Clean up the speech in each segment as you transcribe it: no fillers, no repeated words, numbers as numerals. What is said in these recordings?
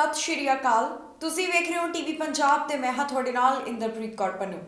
ਸਤਿ ਸ਼੍ਰੀ ਅਕਾਲ। ਤੁਸੀਂ ਵੇਖ ਰਹੇ ਹੋ ਟੀਵੀ ਪੰਜਾਬ ਤੇ ਮੈਂ ਹਾਂ ਤੁਹਾਡੇ ਨਾਲ ਇੰਦਰਪ੍ਰੀਤ ਕੌਰ ਪੰਨੂ।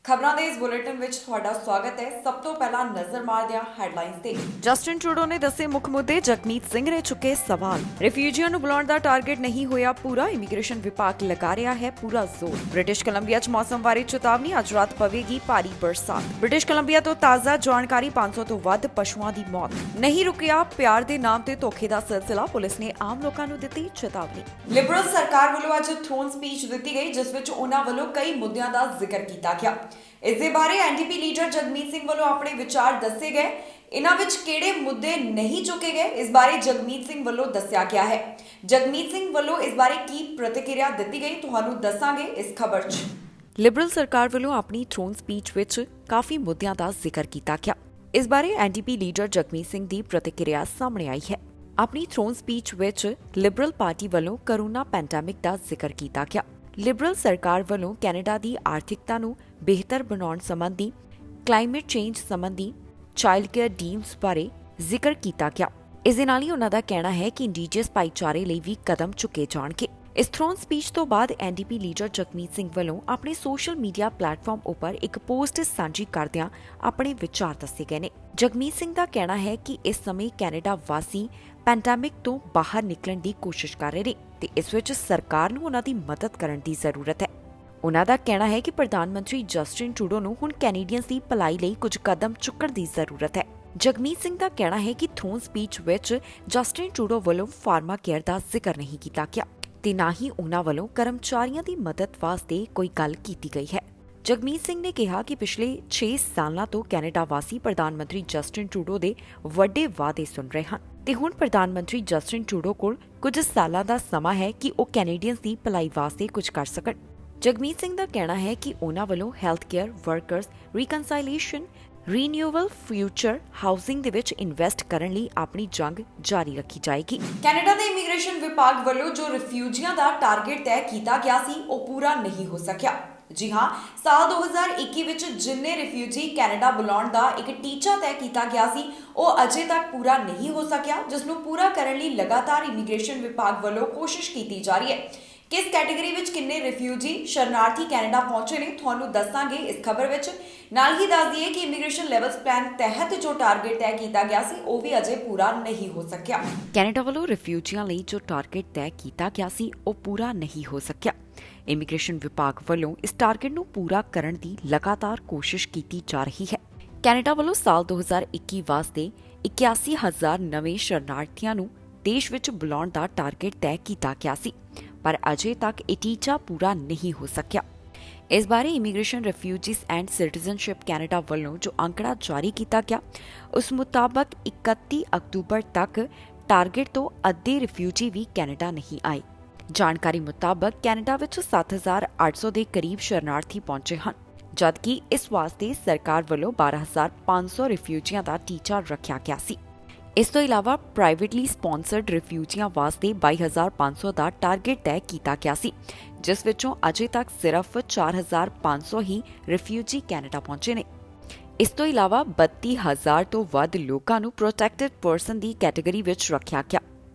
ਖਬਰਾਂ ਦੇ ਇਸ ਬੁਲੇਟਿਨ ਵਿੱਚ ਤੁਹਾਡਾ ਸਵਾਗਤ ਹੈ। ਸਭ ਤੋਂ ਪਹਿਲਾਂ ਨਜ਼ਰ ਮਾਰਦੇ ਹਾਂ ਹੈਡਲਾਈਨਸ ਤੇ। ਜਸਟਿਨ ਟਰੂਡੋ ਨੇ ਦੱਸੇ ਮੁੱਖ ਮੁੱਦੇ, ਜਗਮੀਤ ਸਿੰਘ ਨੇ ਚੁੱਕੇ ਸਵਾਲ। ਰਿਫਿਊਜੀਆਂ ਨੂੰ ਬੁਲਾਉਣ ਦਾ ਟਾਰਗੇਟ ਨਹੀਂ ਹੋਇਆ ਪੂਰਾ, ਇਮੀਗ੍ਰੇਸ਼ਨ ਵਿਭਾਗ ਲਗਾ ਰਿਹਾ ਹੈ ਪੂਰਾ ਜ਼ੋਰ। ਬ੍ਰਿਟਿਸ਼ ਕੋਲੰਬੀਆ 'ਚ ਮੌਸਮ ਬਾਰੇ ਚੇਤਾਵਨੀ, ਅੱਜ ਰਾਤ ਪਵੇਗੀ ਭਾਰੀ ਬਰਸਾਤ। ਬ੍ਰਿਟਿਸ਼ ਕੋਲੰਬੀਆ ਤੋਂ ਤਾਜ਼ਾ ਜਾਣਕਾਰੀ, 500 ਤੋਂ ਵੱਧ ਪਸ਼ੂਆਂ ਦੀ ਮੌਤ। ਨਹੀਂ ਰੁਕਿਆ ਪਿਆਰ ਦੇ ਨਾਮ ਤੇ ਧੋਖੇ ਦਾ ਸਿਲਸਿਲਾ, ਪੁਲਿਸ ਨੇ ਆਮ ਲੋਕਾਂ ਨੂੰ ਦਿੱਤੀ ਚੇਤਾਵਨੀ। ਲਿਬਰਲ ਸਰਕਾਰ ਵੱਲੋਂ ਅੱਜ ਥਰੋਨ ਸਪੀਚ ਦਿੱਤੀ ਗਈ, ਜਿਸ ਵਿੱਚ ਉਹਨਾਂ ਵੱਲੋਂ ਕਈ ਮੁੱਦਿਆਂ ਦਾ ਜ਼ਿਕਰ ਕੀਤਾ ਗਿਆ। ਇਸ ਦੇ ਬਾਰੇ ਐਨਡੀਪੀ ਲੀਡਰ ਜਗਮੀਤ ਸਿੰਘ ਵੱਲੋਂ ਆਪਣੇ ਵਿਚਾਰ ਦੱਸੇ ਗਏ। ਇਹਨਾਂ ਵਿੱਚ ਕਿਹੜੇ ਮੁੱਦੇ ਨਹੀਂ ਚੁੱਕੇ ਗਏ, ਇਸ ਬਾਰੇ ਜਗਮੀਤ ਸਿੰਘ ਵੱਲੋਂ ਦੱਸਿਆ ਗਿਆ ਹੈ। ਜਗਮੀਤ ਸਿੰਘ ਵੱਲੋਂ ਇਸ ਬਾਰੇ ਕੀ ਪ੍ਰਤੀਕਿਰਿਆ ਦਿੱਤੀ ਗਈ, ਤੁਹਾਨੂੰ ਦੱਸਾਂਗੇ ਇਸ ਖਬਰ 'ਚ। ਲਿਬਰਲ ਸਰਕਾਰ ਵੱਲੋਂ ਆਪਣੀ ਥਰੋਨ ਸਪੀਚ ਵਿੱਚ ਕਾਫੀ ਮੁੱਦਿਆਂ ਦਾ ਜ਼ਿਕਰ ਕੀਤਾ ਗਿਆ। ਇਸ ਬਾਰੇ ਐਨਡੀਪੀ ਲੀਡਰ ਜਗਮੀਤ ਸਿੰਘ ਦੀ ਪ੍ਰਤੀਕਿਰਿਆ ਸਾਹਮਣੇ ਆਈ ਹੈ। ਆਪਣੀ ਥਰੋਨ ਸਪੀਚ ਵਿੱਚ ਲਿਬਰਲ ਪਾਰਟੀ ਵੱਲੋਂ ਕਰੋਨਾ ਪੈਂਡੈਮਿਕ ਦਾ ਜ਼ਿਕਰ ਕੀਤਾ ਗਿਆ। ਲਿਬਰਲ ਸਰਕਾਰ ਵੱਲੋਂ ਕੈਨੇਡਾ ਦੀ ਆਰਥਿਕਤਾ ਨੂੰ ਬਿਹਤਰ ਬਣਾਉਣ ਸੰਬੰਧੀ, ਕਲਾਈਮੇਟ ਚੇਂਜ ਸੰਬੰਧੀ, ਚਾਈਲਡ ਕੇਅਰ ਡੀਮਸ ਬਾਰੇ ਜ਼ਿਕਰ ਕੀਤਾ ਗਿਆ। ਇਸ ਦੇ ਨਾਲ ਹੀ ਉਹਨਾਂ ਦਾ ਕਹਿਣਾ ਹੈ ਕਿ ਇੰਡੀਜੀਅਸ ਭਾਈਚਾਰੇ ਲਈ ਵੀ ਕਦਮ ਚੁੱਕੇ ਜਾਣਗੇ। ਇਸ ਥਰੋਨ ਸਪੀਚ ਤੋਂ ਬਾਅਦ ਐਨਡੀਪੀ ਲੀਡਰ ਜਗਮੀਤ ਸਿੰਘ ਵੱਲੋਂ ਆਪਣੇ ਸੋਸ਼ਲ ਮੀਡੀਆ ਪਲੇਟਫਾਰਮ ਉੱਪਰ ਇੱਕ ਪੋਸਟ ਸਾਂਝੀ ਕਰਦਿਆਂ ਆਪਣੇ ਵਿਚਾਰ ਦੱਸੇ ਗਏ ਨੇ। ਜਗਮੀਤ ਸਿੰਘ ਦਾ ਕਹਿਣਾ ਹੈ ਕਿ ਇਸ ਸਮੇਂ ਕੈਨੇਡਾ ਵਾਸੀ ਪੈਂਡੈਮਿਕ ਤੋਂ ਬਾਹਰ ਨਿਕਲਣ ਦੀ ਕੋਸ਼ਿਸ਼ ਕਰ ਰਹੇ ਨੇ ਤੇ ਇਸ ਵਿੱਚ ਸਰਕਾਰ ਨੂੰ ਉਹਨਾਂ ਦੀ ਮਦਦ ਕਰਨ ਦੀ ਜ਼ਰੂਰਤ ਹੈ। ਉਹਨਾਂ ਦਾ ਕਹਿਣਾ ਹੈ ਕਿ ਪ੍ਰਧਾਨ ਮੰਤਰੀ ਜਸਟਿਨ ਟਰੂਡੋ ਨੂੰ ਹੁਣ ਕੈਨੇਡੀਅਨਸ ਦੀ ਭਲਾਈ ਲਈ ਕੁਝ ਕਦਮ ਚੁੱਕਣ ਦੀ ਜ਼ਰੂਰਤ ਹੈ। ਜਗਮੀਤ ਸਿੰਘ ਦਾ ਕਹਿਣਾ ਹੈ ਕਿ ਥਰੋਨ ਸਪੀਚ ਵਿੱਚ ਜਸਟਿਨ ਟਰੂਡੋ ਵੱਲੋਂ ਫਾਰਮਾ ਕੇਅਰ ਦਾ ਜ਼ਿਕਰ ਨਹੀਂ ਕੀਤਾ ਗਿਆ ਤੇ ਨਾ ਹੀ ਉਹਨਾਂ ਵੱਲੋਂ ਕਰਮਚਾਰੀਆਂ ਦੀ ਮਦਦ ਵਾਸਤੇ ਕੋਈ ਗੱਲ ਕੀਤੀ ਗਈ ਹੈ। ਜਗਮੀਤ ਸਿੰਘ ਨੇ ਕਿਹਾ ਕਿ ਪਿਛਲੇ 6 ਸਾਲਾਂ ਤੋਂ ਕੈਨੇਡਾ ਵਾਸੀ ਪ੍ਰਧਾਨ ਮੰਤਰੀ ਜਸਟਿਨ ਟਰੂਡੋ ਦੇ ਵੱਡੇ ਵਾਅਦੇ ਸੁਣ ਰਹੇ ਹਨ ਤੇ ਹੁਣ ਪ੍ਰਧਾਨ ਮੰਤਰੀ ਜਸਟਿਨ ਟਰੂਡੋ ਕੋਲ ਕੁਝ ਸਾਲਾਂ ਦਾ ਸਮਾਂ ਹੈ ਕਿ ਉਹ ਕੈਨੇਡੀਅਨਸ ਦੀ ਭਲਾਈ ਵਾਸਤੇ ਕੁਝ ਕਰ ਸਕਣ। ਜਗਮੀਤ ਸਿੰਘ ਦਾ ਕਹਿਣਾ ਹੈ ਕਿ ਉਹਨਾਂ ਵੱਲੋਂ health care workers, reconciliation, renewable future housing ਦੇ ਵਿੱਚ ਇਨਵੈਸਟ ਕਰਨ ਲਈ ਆਪਣੀ ਜੰਗ ਜਾਰੀ ਰੱਖੀ ਜਾਏਗੀ। ਕੈਨੇਡਾ ਦੇ ਇਮੀਗ੍ਰੇਸ਼ਨ ਵਿਭਾਗ ਵੱਲੋਂ ਜੋ ਰਿਫਿਊਜੀਆਂ ਦਾ ਟਾਰਗੇਟ ਤੈਅ ਕੀਤਾ ਗਿਆ ਸੀ, ਉਹ ਪੂਰਾ ਨਹੀਂ ਹੋ ਸਕਿਆ। ਜੀ ਹਾਂ, ਸਾਲ 2021 ਵਿੱਚ ਜਿੰਨੇ ਰਿਫਿਊਜੀ ਕੈਨੇਡਾ ਬੁਲਾਉਣ ਦਾ ਇੱਕ ਟੀਚਾ ਤੈਅ ਕੀਤਾ ਗਿਆ ਸੀ, ਉਹ ਅਜੇ ਤੱਕ ਪੂਰਾ ਨਹੀਂ ਹੋ ਸਕਿਆ, ਜਿਸ ਨੂੰ ਪੂਰਾ ਕਰਨ ਲਈ ਲਗਾਤਾਰ ਇਮੀਗ੍ਰੇਸ਼ਨ ਵਿਭਾਗ ਵੱਲੋਂ ਕੋਸ਼ਿਸ਼ ਕੀਤੀ ਜਾ ਰਹੀ ਹੈ। ਕਿਸ ਕੈਟੇਗਰੀ ਵਿੱਚ ਕਿੰਨੇ ਰਿਫਿਊਜੀ ਸ਼ਰਨਾਰਥੀ ਕੈਨੇਡਾ ਪਹੁੰਚੇ ਨੇ, ਤੁਹਾਨੂੰ ਦੱਸਾਂਗੇ ਇਸ ਖਬਰ ਵਿੱਚ। ਨਾਲ ਹੀ ਦੱਸ ਦਈਏ ਕਿ ਇਮੀਗ੍ਰੇਸ਼ਨ ਲੈਵਲਸ ਪਲਾਨ ਤਹਿਤ ਜੋ ਟਾਰਗੇਟ ਤੈਅ ਕੀਤਾ ਗਿਆ ਸੀ, ਉਹ ਵੀ ਅਜੇ ਪੂਰਾ ਨਹੀਂ ਹੋ ਸਕਿਆ। ਕੈਨੇਡਾ ਵੱਲੋਂ ਰਿਫਿਊਜੀਆਂ ਲਈ ਜੋ ਟਾਰਗੇਟ ਤੈਅ ਕੀਤਾ ਗਿਆ ਸੀ, ਉਹ ਪੂਰਾ ਨਹੀਂ ਹੋ ਸਕਿਆ। ਇਮੀਗ੍ਰੇਸ਼ਨ ਵਿਭਾਗ ਵੱਲੋਂ ਇਸ ਟਾਰਗੇਟ ਨੂੰ ਪੂਰਾ ਕਰਨ ਦੀ ਲਗਾਤਾਰ ਕੋਸ਼ਿਸ਼ ਕੀਤੀ ਜਾ ਰਹੀ ਹੈ। ਕੈਨੇਡਾ ਵੱਲੋਂ ਸਾਲ 2021 ਵਾਸਤੇ 81,000 ਨਵੇਂ ਸ਼ਰਨਾਰਥੀਆਂ ਨੂੰ ਦੇਸ਼ ਵਿੱਚ ਬੁਲਾਉਣ ਦਾ ਟਾਰਗੇਟ ਤੈਅ ਕੀਤਾ ਗਿਆ ਸੀ, ਪਰ ਅਜੇ ਤੱਕ ਇਹ ਟੀਚਾ ਪੂਰਾ ਨਹੀਂ ਹੋ ਸਕਿਆ। ਇਸ ਬਾਰੇ immigration, refugees and citizenship Canada ਵੱਲੋਂ ਜੋ ਅੰਕੜਾ ਜਾਰੀ ਕੀਤਾ ਗਿਆ, ਉਸ ਮੁਤਾਬਕ 31 ਅਕਤੂਬਰ ਤੱਕ ਟਾਰਗੇਟ ਤੋਂ ਅੱਧੇ ਰਿਫਿਊਜੀ ਵੀ ਕੈਨੇਡਾ ਨਹੀਂ ਆਏ। ਜਾਣਕਾਰੀ ਮੁਤਾਬਕ ਕੈਨੇਡਾ ਵਿੱਚ 7,800 ਦੇ ਕਰੀਬ ਸ਼ਰਨਾਰਥੀ ਪਹੁੰਚੇ ਹਨ, ਜਦਕਿ ਇਸ ਵਾਸਤੇ ਸਰਕਾਰ ਵੱਲੋਂ 12,500 ਰਿਫਿਊਜੀਆਂ ਦਾ ਟੀਚਾ ਰੱਖਿਆ ਗਿਆ ਸੀ। ਇਸ ਤੋਂ ਇਲਾਵਾ ਪ੍ਰਾਈਵੇਟਲੀ ਸਪਾਂਸਰਡ ਰਿਫਿਊਜੀਆਂ ਵਾਸਤੇ 22,500 ਦਾ ਟਾਰਗੇਟ ਤੈਅ ਕੀਤਾ ਗਿਆ ਸੀ, ਜਿਸ ਵਿੱਚੋਂ ਅਜੇ ਤੱਕ ਸਿਰਫ 4,500 ਹੀ ਰਿਫਿਊਜੀ ਕੈਨੇਡਾ ਪਹੁੰਚੇ ਨੇ। ਇਸ ਤੋਂ ਇਲਾਵਾ 32,000 ਤੋਂ ਵੱਧ ਲੋਕਾਂ ਨੂੰ ਪ੍ਰੋਟੈਕਟਿਡ ਪਰਸਨ ਦੀ ਕੈਟੇਗਰੀ ਵਿੱਚ ਰੱਖਿਆ ਗਿਆ।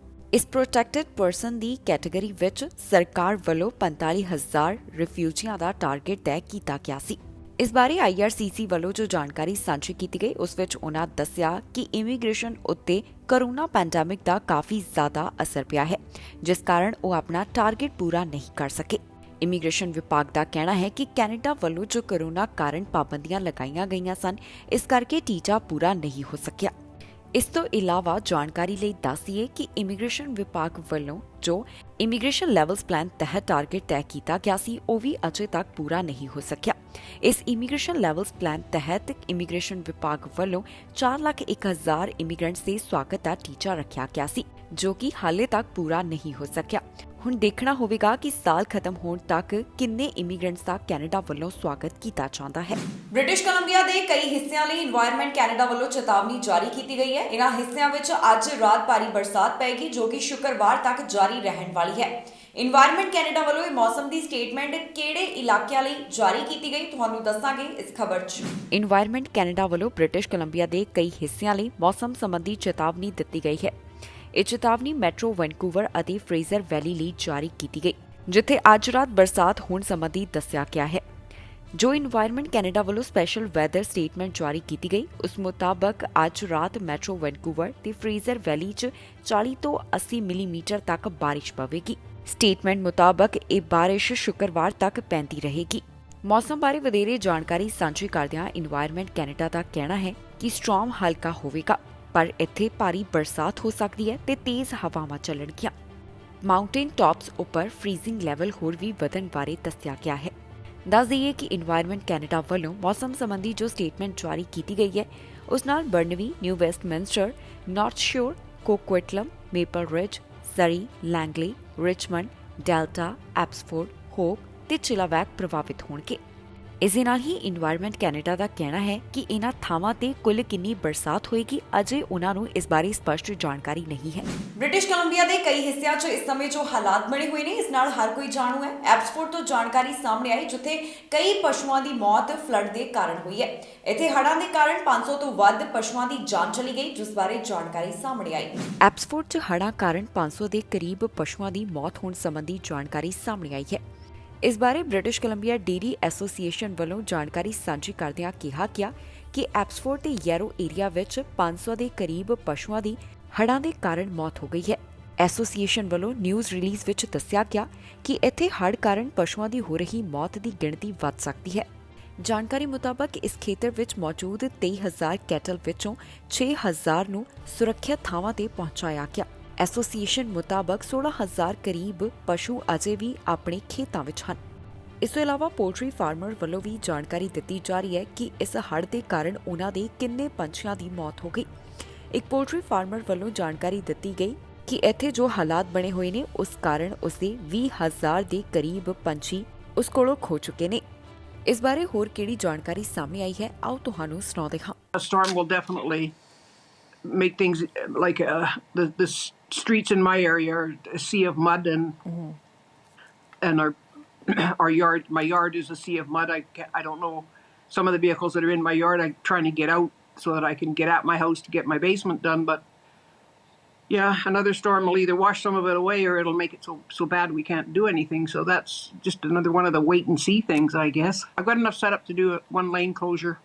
ਇਸ ਪ੍ਰੋਟੈਕਟਿਡ ਪਰਸਨ ਦੀ ਕੈਟੇਗਰੀ ਵਿੱਚ ਸਰਕਾਰ ਵੱਲੋਂ 45,000 ਰਿਫਿਊਜੀਆਂ ਦਾ ਟਾਰਗੇਟ ਤੈਅ ਕੀਤਾ ਗਿਆ ਸੀ। ਇਸ ਬਾਰੇ ਆਈਆਰਸੀਸੀ ਵੱਲੋਂ ਜੋ ਜਾਣਕਾਰੀ ਸਾਂਝੀ ਕੀਤੀ ਗਈ, ਉਸ ਵਿੱਚ ਉਹਨਾਂ ਦੱਸਿਆ ਕਿ ਇਮੀਗ੍ਰੇਸ਼ਨ ਉੱਤੇ ਕਰੋਨਾ ਪੈਂਡੈਮਿਕ ਦਾ ਕਾਫੀ ਜ਼ਿਆਦਾ ਅਸਰ ਪਿਆ ਹੈ, ਜਿਸ ਕਾਰਨ ਉਹ ਆਪਣਾ ਟਾਰਗੇਟ ਪੂਰਾ ਨਹੀਂ ਕਰ ਸਕੇ। ਇਮੀਗ੍ਰੇਸ਼ਨ ਵਿਭਾਗ ਦਾ ਕਹਿਣਾ ਹੈ ਕਿ ਕੈਨੇਡਾ ਵੱਲੋਂ ਜੋ ਕਰੋਨਾ ਕਾਰਨ ਪਾਬੰਦੀਆਂ ਲਗਾਈਆਂ ਗਈਆਂ ਸਨ, ਇਸ ਕਰਕੇ ਟੀਚਾ ਪੂਰਾ ਨਹੀਂ ਹੋ ਸਕਿਆ। ਇਸ ਤੋਂ ਇਲਾਵਾ ਜਾਣਕਾਰੀ ਲਈ ਦੱਸ ਦਈਏ ਕਿ ਇਮੀਗ੍ਰੇਸ਼ਨ ਵਿਭਾਗ ਵੱਲੋਂ ਜੋ ਇਮੀਗ੍ਰੇਸ਼ਨ ਲੈਵਲਸ ਪਲਾਨ ਤਹਿਤ ਟਾਰਗੇਟ ਤੈਅ ਕੀਤਾ ਗਿਆ ਸੀ, ਉਹ ਵੀ ਅਜੇ ਤੱਕ ਪੂਰਾ ਨਹੀਂ ਹੋ ਸਕਿਆ। ਇਸ ਇਮੀਗ੍ਰੇਸ਼ਨ ਲੈਵਲਸ ਪਲਾਨ ਤਹਿਤ ਇਮੀਗ੍ਰੇਸ਼ਨ ਵਿਭਾਗ ਵੱਲੋਂ 4,01,000 ਇਮੀਗ੍ਰੈਂਟਸ ਦੇ ਸਵਾਗਤ ਦਾ ਟੀਚਾ ਰੱਖਿਆ ਗਿਆ ਸੀ, ਜੋ ਕਿ ਹਾਲੇ ਤੱਕ ਪੂਰਾ ਨਹੀਂ ਹੋ ਸਕਿਆ। ਹੁਣ ਦੇਖਣਾ ਹੋਵੇਗਾ ਕਿ ਸਾਲ ਖਤਮ ਹੋਣ ਤੱਕ ਕਿੰਨੇ ਇਮੀਗ੍ਰੈਂਟਸ ਦਾ ਕੈਨੇਡਾ ਵੱਲੋਂ ਸਵਾਗਤ ਕੀਤਾ ਜਾਂਦਾ ਹੈ। ਬ੍ਰਿਟਿਸ਼ ਕੋਲੰਬੀਆ ਦੇ ਕਈ ਹਿੱਸਿਆਂ ਲਈ ਇਨਵਾਇਰਨਮੈਂਟ ਕੈਨੇਡਾ ਵੱਲੋਂ ਚੇਤਾਵਨੀ ਜਾਰੀ ਕੀਤੀ ਗਈ ਹੈ। ਇਹਨਾਂ ਹਿੱਸਿਆਂ ਵਿੱਚ ਅੱਜ ਰਾਤ ਭਾਰੀ ਬਰਸਾਤ ਪਏਗੀ, ਜੋ ਕਿ ਸ਼ੁੱਕਰਵਾਰ ਤੱਕ ਜਾਰੀ ਰਹਿਣ ਵਾਲੀ ਹੈ। ਇਨਵਾਇਰਨਮੈਂਟ ਕੈਨੇਡਾ ਵੱਲੋਂ ਇਹ ਮੌਸਮ ਦੀ ਸਟੇਟਮੈਂਟ ਕਿਹੜੇ ਇਲਾਕਿਆਂ ਲਈ ਜਾਰੀ ਕੀਤੀ ਗਈ, ਤੁਹਾਨੂੰ ਦੱਸਾਂਗੇ ਇਸ ਖਬਰ 'ਚ। ਇਨਵਾਇਰਨਮੈਂਟ ਕੈਨੇਡਾ ਵੱਲੋਂ ਬ੍ਰਿਟਿਸ਼ ਕੋਲੰਬੀਆ ਦੇ ਕਈ ਹਿੱਸਿਆਂ ਲਈ ਮੌਸਮ ਸੰਬੰਧੀ ਚੇਤਾਵਨੀ ਦਿੱਤੀ ਗਈ ਹੈ। ਇਹ ਚੇਤਾਵਨੀ ਮੈਟਰੋ ਵੈਨਕੂਵਰ ਅਤੇ ਫਰੇਜ਼ਰ ਵੈਲੀ ਲਈ ਜਾਰੀ ਕੀਤੀ ਗਈ, ਜਿੱਥੇ ਅੱਜ ਰਾਤ ਬਰਸਾਤ ਹੋਣ ਸੰਬੰਧੀ ਦੱਸਿਆ ਗਿਆ ਹੈ। ਜੋ ਇਨਵਾਇਰਨਮੈਂਟ ਕੈਨੇਡਾ ਵੱਲੋਂ ਸਪੈਸ਼ਲ ਵੈਦਰ ਸਟੇਟਮੈਂਟ ਜਾਰੀ ਕੀਤੀ ਗਈ, ਉਸ ਮੁਤਾਬਕ ਅੱਜ ਰਾਤ ਮੈਟਰੋ ਵੈਨਕੂਵਰ ਤੇ ਫਰੇਜ਼ਰ ਵੈਲੀ 'ਚ 40 ਤੋਂ 80 ਮਿਲੀਮੀਟਰ ਤੱਕ ਬਾਰਿਸ਼ ਪਵੇਗੀ। ਸਟੇਟਮੈਂਟ ਮੁਤਾਬਕ ਇਹ ਬਾਰਿਸ਼ ਸ਼ੁੱਕਰਵਾਰ ਤੱਕ ਪੈਂਦੀ ਰਹੇਗੀ। ਮੌਸਮ ਬਾਰੇ ਵਧੇਰੇ ਜਾਣਕਾਰੀ ਸਾਂਝੀ ਕਰਦਿਆਂ ਇਨਵਾਇਰਨਮੈਂਟ ਕੈਨੇਡਾ ਦਾ ਕਹਿਣਾ ਹੈ ਕਿ ਸਟ੍ਰਾਰਮ ਹਲਕਾ ਹੋਵੇਗਾ, ਪਰ ਇੱਥੇ ਭਾਰੀ ਬਰਸਾਤ ਹੋ ਸਕਦੀ ਹੈ ਤੇ ਤੇਜ਼ ਹਵਾਵਾਂ ਚੱਲਣਗੀਆਂ। ਮਾਊਂਟੇਨ ਟਾਪਸ ਉੱਪਰ ਫ੍ਰੀਜ਼ਿੰਗ ਲੈਵਲ ਹੋਰ ਵੀ ਵਧਣ ਬਾਰੇ ਦੱਸਿਆ ਗਿਆ ਹੈ। ਦੱਸ ਦਈਏ ਕਿ ਇਨਵਾਇਰਨਮੈਂਟ ਕੈਨੇਡਾ ਵੱਲੋਂ ਮੌਸਮ ਸੰਬੰਧੀ ਜੋ ਸਟੇਟਮੈਂਟ ਜਾਰੀ ਕੀਤੀ ਗਈ ਹੈ, ਉਸ ਨਾਲ ਬਰਨਵੀ, ਨਿਊ ਵੈਸਟਮਿੰਸਟਰ, ਨਾਰਥ ਸ਼ੋਰ, ਕੋਕੁਇਟਲਮ, ਮੇਪਲ ਰਿਜ, ਸਰੀ, ਲੈਂਗਲੇ, ਰਿਚਮੰਡ, ਡੈਲਟਾ, ਐਬਸਫੋਰਡ, ਹੋਪ ਤੇ ਚਿਲਾਵੈਕ ਪ੍ਰਭਾਵਿਤ ਹੋਣਗੇ। ਇਸ ਦੇ ਨਾਲ ਹੀ ਇਨਵਾਇਰਨਮੈਂਟ ਕੈਨੇਡਾ ਦਾ ਕਹਿਣਾ ਹੈ ਕਿ ਇਹਨਾਂ ਥਾਵਾਂ ਤੇ ਕੁੱਲ ਕਿੰਨੀ ਬਰਸਾਤ ਹੋਏਗੀ, ਅਜੇ ਉਹਨਾਂ ਨੂੰ ਇਸ ਬਾਰੇ ਸਪਸ਼ਟ ਜਾਣਕਾਰੀ ਨਹੀਂ ਹੈ। ਬ੍ਰਿਟਿਸ਼ ਕੋਲੰਬੀਆ ਦੇ ਕਈ ਹਿੱਸਿਆਂ 'ਚ ਇਸ ਸਮੇਂ ਜੋ ਹਾਲਾਤ ਬਣੇ ਹੋਏ ਨੇ, ਇਸ ਨਾਲ ਹਰ ਕੋਈ ਜਾਣੂ ਹੈ। ਐਬਸਫੋਰਡ ਤੋਂ ਜਾਣਕਾਰੀ ਸਾਹਮਣੇ ਆਈ, ਜਿੱਥੇ ਕਈ ਪਸ਼ੂਆਂ ਦੀ ਮੌਤ ਫਲੱਡ ਦੇ ਕਾਰਨ ਹੋਈ ਹੈ। ਇੱਥੇ ਹੜ੍ਹਾਂ ਦੇ ਕਾਰਨ 500 ਤੋਂ ਵੱਧ ਪਸ਼ੂਆਂ ਦੀ ਜਾਨ ਚਲੀ ਗਈ, ਜਿਸ ਬਾਰੇ ਜਾਣਕਾਰੀ ਸਾਹਮਣੇ ਆਈ। ਐਬਸਫੋਰਡ 'ਚ ਹੜ੍ਹਾਂ ਕਾਰਨ 500 ਦੇ ਕਰੀਬ ਪਸ਼ੂਆਂ ਦੀ ਮੌਤ ਹੋਣ ਸੰਬੰਧੀ ਜਾਣਕਾਰੀ ਸਾਹਮਣੇ ਆਈ ਹੈ। ਇਸ ਬਾਰੇ ਬ੍ਰਿਟਿਸ਼ ਕੋਲੰਬੀਆ ਡੇਅਰੀ ਐਸੋਸੀਏਸ਼ਨ ਵੱਲੋਂ ਜਾਣਕਾਰੀ ਸਾਂਝੀ ਕਰਦਿਆਂ ਕਿਹਾ ਗਿਆ ਕਿ ਐਬਸਫੋਰਡ ਤੇ ਯੈਰੋ ਏਰੀਆ ਵਿੱਚ 500 ਦੇ ਕਰੀਬ ਪਸ਼ੂਆਂ ਦੀ ਹੜ੍ਹਾਂ ਦੇ ਕਾਰਨ ਮੌਤ ਹੋ ਗਈ ਹੈ। ਐਸੋਸੀਏਸ਼ਨ ਵੱਲੋਂ ਨਿਊਜ਼ ਰਿਲੀਜ਼ ਵਿੱਚ ਦੱਸਿਆ ਗਿਆ ਕਿ ਇੱਥੇ ਹੜ੍ਹ ਕਾਰਨ ਪਸ਼ੂਆਂ ਦੀ ਹੋ ਰਹੀ ਮੌਤ ਦੀ ਗਿਣਤੀ ਵੱਧ ਸਕਦੀ ਹੈ। ਜਾਣਕਾਰੀ ਮੁਤਾਬਕ ਇਸ ਖੇਤਰ ਵਿੱਚ ਮੌਜੂਦ 23,000 ਕੈਟਲ ਵਿੱਚੋਂ 6,000 ਨੂੰ ਸੁਰੱਖਿਅਤ ਥਾਵਾਂ ਤੇ ਪਹੁੰਚਾਇਆ ਗਿਆ। ਐਸੋਸੀਏਸ਼ਨ ਮੁਤਾਬਕ 16,000 ਕਰੀਬ ਪਸ਼ੂ ਅਜੇ ਵੀ ਆਪਣੇ ਖੇਤਾਂ ਵਿੱਚ ਹਨ। ਇਸ ਤੋਂ ਇਲਾਵਾ ਪੋਲਟਰੀ ਫਾਰਮਰ ਵੱਲੋਂ ਵੀ ਜਾਣਕਾਰੀ ਦਿੱਤੀ ਜਾ ਰਹੀ ਹੈ ਕਿ ਇਸ ਹੜ੍ਹ ਦੇ ਕਾਰਨ ਉਨ੍ਹਾਂ ਦੇ ਕਿੰਨੇ ਪੰਛੀਆਂ ਦੀ ਮੌਤ ਹੋ ਗਈ। ਇੱਕ ਪੋਲਟਰੀ ਫਾਰਮਰ ਵੱਲੋਂ ਜਾਣਕਾਰੀ ਦਿੱਤੀ ਗਈ ਕਿ ਇੱਥੇ ਜੋ ਹਾਲਾਤ ਬਣੇ ਹੋਏ ਨੇ, ਉਸ ਕਾਰਨ ਉਸਦੇ 20,000 ਦੇ ਕਰੀਬ ਪੰਛੀ ਉਸ ਕੋਲੋਂ ਖੋ ਚੁੱਕੇ ਨੇ। ਇਸ ਬਾਰੇ ਹੋਰ ਕਿਹੜੀ ਜਾਣਕਾਰੀ ਸਾਹਮਣੇ ਆਈ ਹੈ, ਆਓ ਤੁਹਾਨੂੰ ਸੁਣਾਉਂਦੇ ਹਾਂ। Make things like the streets in my area are a sea of mud, and our yard, my yard is a sea of mud. I don't know, some of the vehicles that are in my yard, I'm trying to get out so that I can get at my house to get my basement done, but yeah, another storm will either wash some of it away or it'll make it so bad we can't do anything. So that's just another one of the wait and see things, I guess. I've got enough set up to do a one lane closure,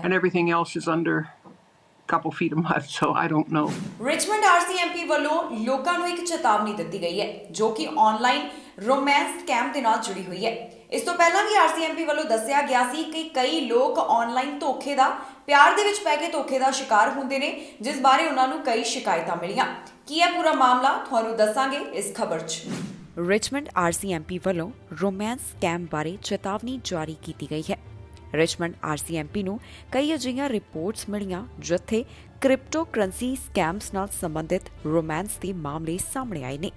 and everything else is under couple feet of mud, so I don't know. Richmond RCMP ਵੱਲੋਂ ਲੋਕਾਂ ਨੂੰ ਇੱਕ ਚੇਤਾਵਨੀ ਦਿੱਤੀ ਗਈ ਹੈ, ਜੋ ਕਿ ਆਨਲਾਈਨ ਰੋਮਾਂਸ ਸਕੈਮ ਦੇ ਨਾਲ ਜੁੜੀ ਹੋਈ ਹੈ। ਇਸ ਤੋਂ ਪਹਿਲਾਂ ਵੀ RCMP ਵੱਲੋਂ ਦੱਸਿਆ ਗਿਆ ਸੀ ਕਿ ਕਈ ਲੋਕ ਆਨਲਾਈਨ ਧੋਖੇ ਦਾ, ਪਿਆਰ ਦੇ ਵਿੱਚ ਪੈ ਕੇ ਧੋਖੇ ਦਾ ਸ਼ਿਕਾਰ ਹੁੰਦੇ ਨੇ, ਜਿਸ ਬਾਰੇ ਉਹਨਾਂ ਨੂੰ ਕਈ ਸ਼ਿਕਾਇਤਾਂ ਮਿਲੀਆਂ। ਕੀ ਹੈ ਪੂਰਾ ਮਾਮਲਾ, ਤੁਹਾਨੂੰ ਦੱਸਾਂਗੇ ਇਸ ਖਬਰ 'ਚ। ਰਿਚਮੰਡ RCMP ਵੱਲੋਂ ਰੋਮਾਂਸ ਸਕੈਮ ਬਾਰੇ ਚੇਤਾਵਨੀ ਜਾਰੀ ਕੀਤੀ ਗਈ ਹੈ। ਰਿਚਮੰਡ RCMP ਨੂੰ ਕਈ ਅਜਿਹੀਆਂ ਰਿਪੋਰਟਸ ਮਿਲੀਆਂ ਜਿੱਥੇ ਕ੍ਰਿਪਟੋ ਕਰੰਸੀ ਸਕੈਮਸ ਨਾਲ ਸੰਬੰਧਿਤ ਰੋਮਾਂਸ ਦੇ ਮਾਮਲੇ ਸਾਹਮਣੇ ਆਏ ਨੇ।